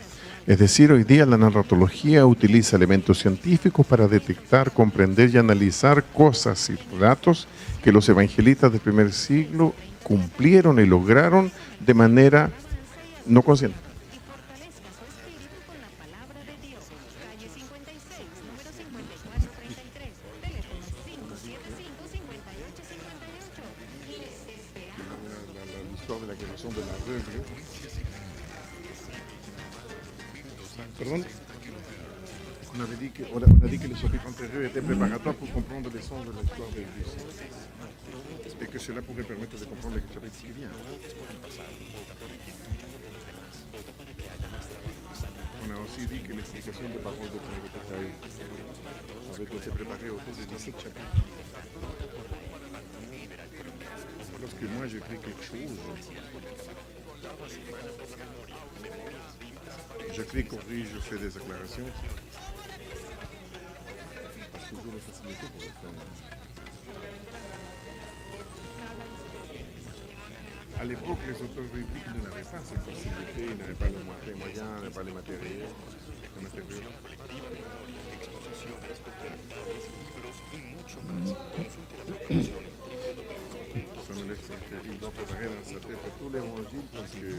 Speaker 2: Es decir, hoy día la narratología utiliza elementos científicos para detectar, comprender y analizar cosas y relatos que los evangelistas del primer siglo cumplieron y lograron de manera no consciente. Pardon? On avait dit que les chapitres antérieurs étaient préparatoires pour comprendre l'essence de l'histoire de l'Église. Et que cela pourrait permettre de comprendre les chapitres qui viennent. On a aussi dit que l'explication des paroles de Pentecôte avait été préparée autour de 17 chapitres. Lorsque moi j'écris quelque chose, j'écris, corrige, je fais des déclarations. C'est toujours une facilité pour le faire. À l'époque, les auteurs bibliques n'avaient pas cette possibilité, ils n'avaient pas les moyens, ils n'avaient pas les matériaux. Ça me laisse qu'il doit préparer dans sa tête tous les évangiles parce que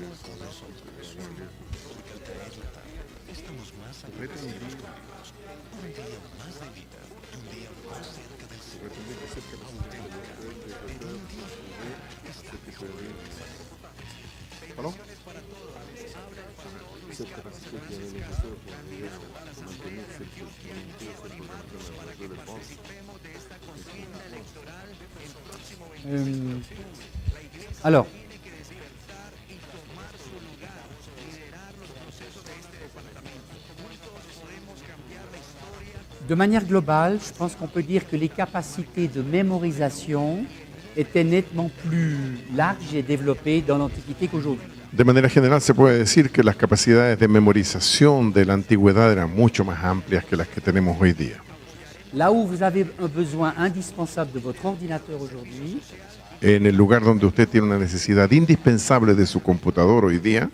Speaker 4: Estamos más cerca de un día más de vida, un día más cerca del Señor.
Speaker 2: ¿Pardon? Cette capacité qui avait les auteurs pour arriver à maintenir cette unité, cette organisation de France.
Speaker 3: Alors, de manière globale, je pense qu'on peut dire que les capacités de mémorisation étaient nettement plus larges et développées dans l'Antiquité qu'aujourd'hui.
Speaker 2: De manera general se puede decir que las capacidades de memorización de la antigüedad eran mucho más amplias que las que tenemos hoy día.
Speaker 3: Là où vous avez un besoin indispensable de votre ordinateur aujourd'hui,
Speaker 2: En el lugar donde usted tiene una necesidad indispensable de su computador hoy día,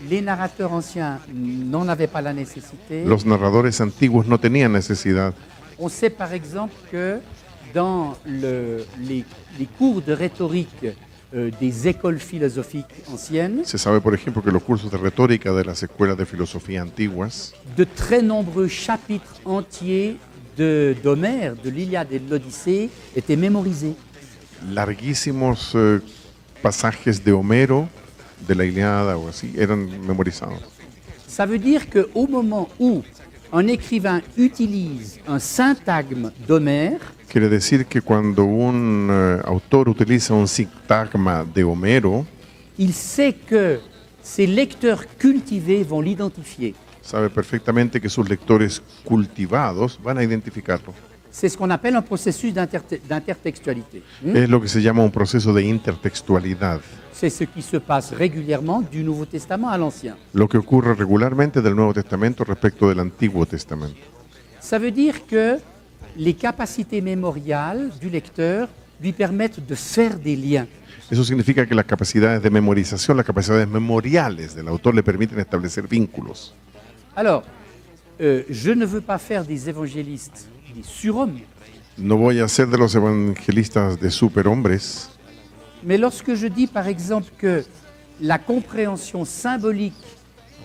Speaker 3: les narrateurs anciens n'en avaient pas la nécessité.
Speaker 2: los narradores antiguos no tenían necesidad.
Speaker 3: On sait par exemple que dans les cours de rhétorique des écoles philosophiques anciennes,
Speaker 2: Se sabe, por ejemplo, que los cursos de retórica de las escuelas de filosofía antiguas,
Speaker 3: de très nombreux chapitres entiers d'Homère, de l'Iliade et de l'Odyssée étaient mémorisés.
Speaker 2: larguísimos pasajes de Homero, de la Ilíada o así, eran memorizados.
Speaker 3: Ça veut dire qu'au moment où un écrivain utilise un syntagme d'Homère,
Speaker 2: Quiere decir que cuando un autor utiliza un sintagma de Homero,
Speaker 3: il sait que ses lecteurs cultivés vont l'identifier.
Speaker 2: sabe perfectamente que sus lectores cultivados van a identificarlo.
Speaker 3: C'est ce qu'on appelle un processus d'intertextualité.
Speaker 2: Es lo que se llama un proceso de intertextualidad,
Speaker 3: C'est ce qui se passe régulièrement du Nouveau Testament à l'Ancien.
Speaker 2: lo que ocurre regularmente del Nuevo Testamento respecto del Antiguo Testamento.
Speaker 3: Ça veut dire que les capacités mémoriales du lecteur lui permettent de faire des liens.
Speaker 2: Eso significa que las capacidades de memorización, las capacidades memoriales del autor le permiten establecer vínculos.
Speaker 3: Alors, je ne veux pas faire des évangélistes des surhommes,
Speaker 2: No voy a ser de los evangelistas de superhombres,
Speaker 3: mais lorsque je dis par exemple que la compréhension symbolique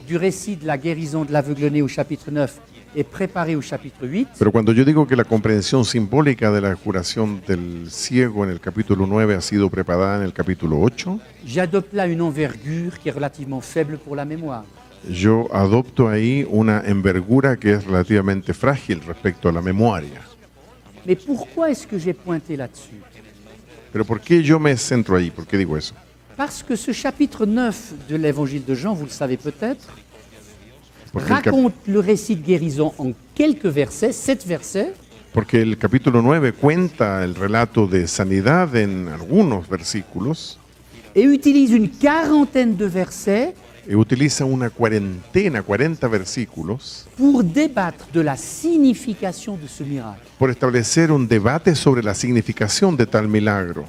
Speaker 3: du récit de la guérison de l'aveugle-né au chapitre 9 est préparée au chapitre 8,
Speaker 2: Pero cuando yo digo que la comprensión simbólica de la curación del ciego en el capítulo 9 ha sido preparada en el capítulo 8,
Speaker 3: j'adopte là une envergure qui est relativement faible pour la mémoire.
Speaker 2: yo adopto ahí una envergura que es relativamente frágil respecto a la memoria.
Speaker 3: Mais pourquoi est-ce que j'ai pointé là-dessus?
Speaker 2: Pero ¿por qué yo me centro ahí? ¿Por qué digo eso?
Speaker 3: Parce que ce chapitre 9 de l'évangile de Jean, vous le savez peut-être,
Speaker 2: Porque el, cap-
Speaker 3: raconte le récit de guérison en quelques versets, 7 versets,
Speaker 2: porque el capítulo 9 cuenta el relato de sanidad en algunos versículos
Speaker 3: et utilise une quarantaine de versets
Speaker 2: y utiliza una cuarentena, 40 versículos,
Speaker 3: pour débattre de la signification de ce miracle.
Speaker 2: por establecer un debate sobre la significación de tal milagro.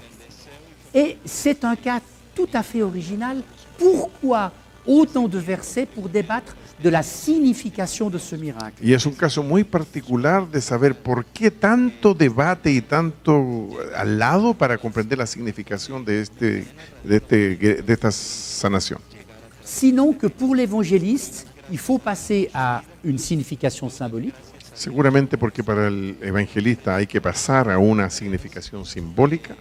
Speaker 3: Et c'est un cas tout à fait original. Pourquoi autant de versets pour débattre de la signification de ce miracle?
Speaker 2: Y es un caso muy particular de saber por qué tanto debate y tanto al lado para comprender la significación de esta sanación.
Speaker 3: Sinon que pour l'évangéliste, il faut passer à une signification symbolique,
Speaker 2: Seguramente porque para el evangelista hay que pasar a una significación simbólica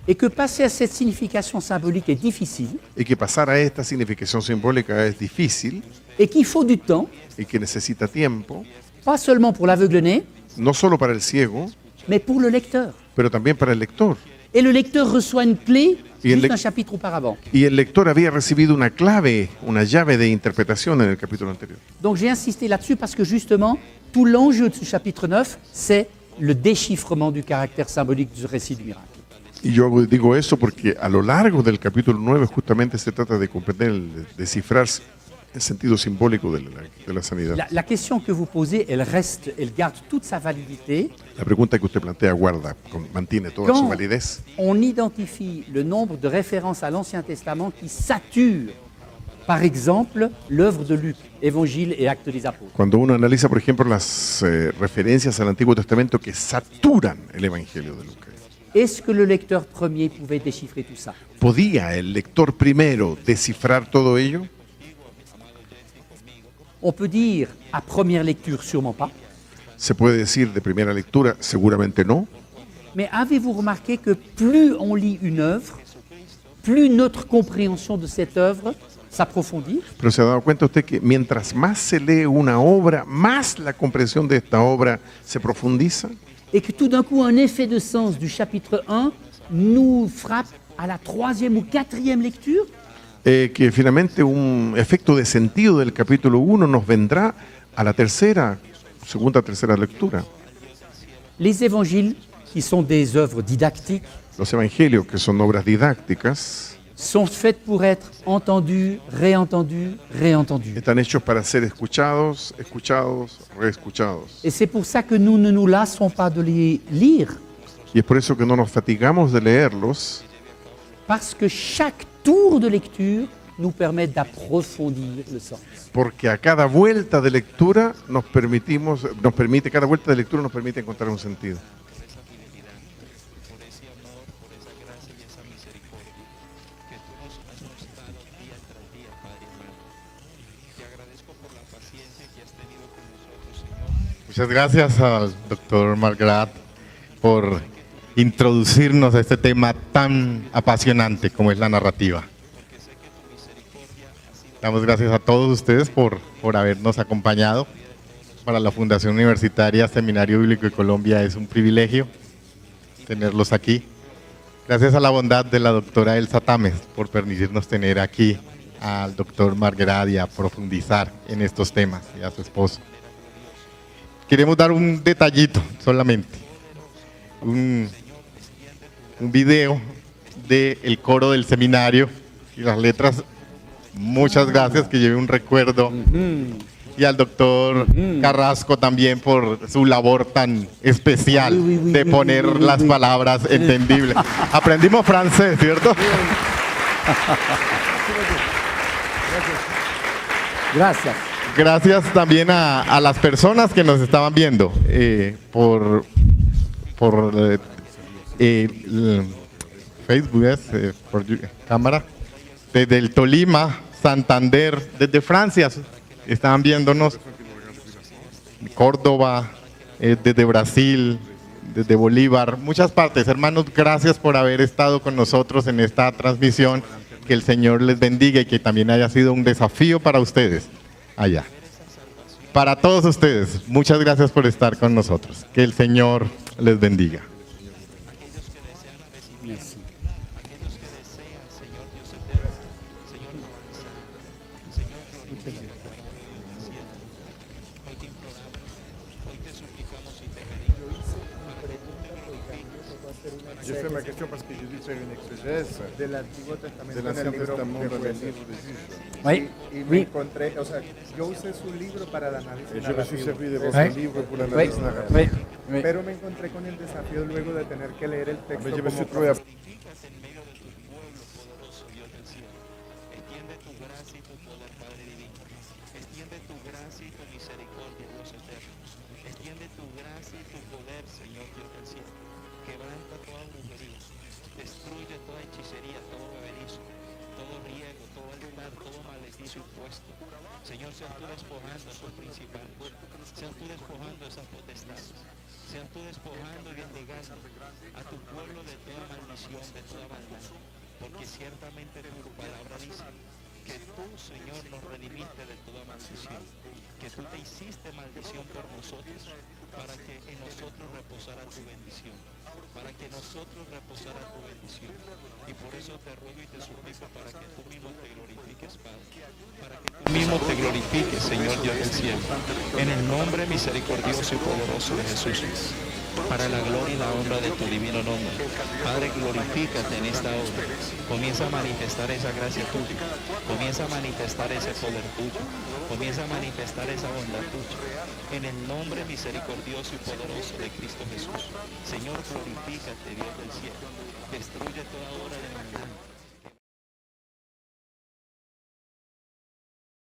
Speaker 3: et que passer à cette signification symbolique est difficile,
Speaker 2: y que pasar a esta significación simbólica es difícil
Speaker 3: et qu'il faut du temps,
Speaker 2: y que necesita tiempo,
Speaker 3: pas seulement pour l'aveugle-né,
Speaker 2: no solo para el ciego,
Speaker 3: mais pour le lecteur.
Speaker 2: pero también para el lector.
Speaker 3: Et le lecteur reçoit une clé
Speaker 2: Et
Speaker 3: juste
Speaker 2: le-
Speaker 3: un chapitre auparavant.
Speaker 2: Y el lector había recibido una clave, una llave de interpretación en el capítulo anterior.
Speaker 3: Donc j'ai insisté là-dessus parce que justement, tout l'enjeu de ce chapitre 9, c'est le déchiffrement du caractère symbolique du récit du miracle.
Speaker 2: Y yo digo eso porque a lo largo del capítulo 9 justamente se trata de comprender, de descifrar el sentido simbólico de la sanidad.
Speaker 3: La question que vous posez, elle reste, elle garde toute sa validité.
Speaker 2: La pregunta que usted plantea mantiene toda su
Speaker 3: Quand
Speaker 2: validez.
Speaker 3: on identifie le nombre de références à l'Ancien Testament qui saturent, par exemple, l'œuvre de Luc, Évangile et Actes des Apôtres.
Speaker 2: Cuando uno analiza, por ejemplo, las referencias al Antiguo Testamento que saturan el Evangelio de Lucas,
Speaker 3: Est-ce que le lecteur premier pouvait déchiffrer tout ça?
Speaker 2: ¿podía el lector primero descifrar todo ello?
Speaker 3: On peut dire à première lecture, sûrement pas.
Speaker 2: Se puede decir de primera lectura, seguramente no.
Speaker 3: Mais avez-vous remarqué que plus on lit une œuvre, plus notre compréhension de cette œuvre s'approfondit?
Speaker 2: Pero se ha dado cuenta usted que mientras más se lee una obra, más la comprensión de esta obra se profundiza
Speaker 3: Et que tout d'un coup, un effet de sens du chapitre 1 nous frappe à la 3e ou 4e lecture?
Speaker 2: que finalmente un efecto de sentido del capítulo 1 nos vendrá a la segunda, tercera lectura.
Speaker 3: Les évangiles, qui sont des œuvres didactiques,
Speaker 2: Los evangelios, que son obras didácticas,
Speaker 3: sont faits pour être entendus, réentendus, réentendus.
Speaker 2: están hechos para ser escuchados, escuchados, reescuchados.
Speaker 3: Et c'est pour ça que nous ne nous lassons pas de les lire,
Speaker 2: Y es por eso que no nos fatigamos de leerlos,
Speaker 3: parce que chaque tour de lecture nous permet d'approfondir le sens.
Speaker 2: porque a cada vuelta de lectura cada vuelta de lectura nos permite encontrar un sentido.
Speaker 1: Muchas gracias al doctor Margrat por introducirnos a este tema tan apasionante como es la narrativa. Damos gracias a todos ustedes por habernos acompañado. Para la Fundación Universitaria Seminario Bíblico de Colombia es un privilegio tenerlos aquí. Gracias a la bondad de la doctora Elsa Tames por permitirnos tener aquí al doctor Margrat y a profundizar en estos temas, y a su esposo. Queremos dar un detallito solamente, un video del coro del seminario y las letras. Muchas gracias, que lleve un recuerdo. Y al doctor Carrasco también por su labor tan especial de poner las palabras entendibles. Aprendimos francés, ¿cierto?
Speaker 3: Gracias.
Speaker 1: Gracias también a las personas que nos estaban viendo por Facebook, por cámara, desde el Tolima, Santander, desde Francia. estaban viéndonos Córdoba, desde Brasil, desde Bolívar, muchas partes. Hermanos, gracias por haber estado con nosotros en esta transmisión. Que el Señor les bendiga y que también haya sido un desafío para ustedes allá. Para todos ustedes, muchas gracias por estar con nosotros. Que el Señor les bendiga.
Speaker 3: Merci.
Speaker 2: J'ai fait ma question parce que j'ai dû faire une exégèse
Speaker 5: del Antiguo Testamento
Speaker 2: del
Speaker 5: en el
Speaker 2: Ancien
Speaker 5: libro
Speaker 2: Testamento
Speaker 5: de
Speaker 2: en el
Speaker 5: Jueces.
Speaker 2: livre des juges.
Speaker 3: Oui,
Speaker 5: Y me
Speaker 3: oui,
Speaker 5: encontré, o sea, yo usé su libro para el análisis
Speaker 2: Et je me suis
Speaker 5: narrativo,
Speaker 2: servi de
Speaker 3: Ouais.
Speaker 2: votre livre pour
Speaker 3: oui,
Speaker 2: l'analyse narrative.
Speaker 3: oui, oui.
Speaker 5: pero me encontré con el desafío luego de tener que leer el
Speaker 2: Ah,
Speaker 5: texto
Speaker 2: mais je me suis
Speaker 5: como
Speaker 2: trouvé à
Speaker 4: Glorifícate en medio de tu pueblo, poderoso Dios del cielo. Extiende tu gracia y tu poder, Padre divino. Extiende tu gracia y tu misericordia, Dios eterno. Extiende tu gracia y tu poder, Señor Dios del cielo. Quebranta toda brujería. Destruye toda hechicería, todo bebedizo, todo riego, todo altar, todo maleficio impuesto. Señor, seas tú despojando a esos principales. Seas tú despojando a esas potestades. Seas tú despojando y desligando a tu pueblo de toda maldición, de toda maldad. Porque ciertamente tu palabra dice que tú, Señor, nos redimiste de toda maldición. Que tú te hiciste maldición por nosotros, para que en nosotros reposara tu bendición. Para que nosotros reposara tu bendición. Y por eso te ruego y te suplico para que tú mismo te glorifiques, Padre. Para que tú mismo te glorifiques, Señor Dios del cielo. En el nombre misericordioso y poderoso de Jesús. Para la gloria y la honra de tu divino nombre. Padre, glorifícate en esta hora. Comienza a manifestar esa gracia tuya. Comienza a manifestar ese poder tuyo. Comienza a manifestar esa bondad tuya. En el nombre misericordioso y poderoso de Cristo Jesús. Señor, glorifícate, Dios del cielo. Destruye toda obra de maldad.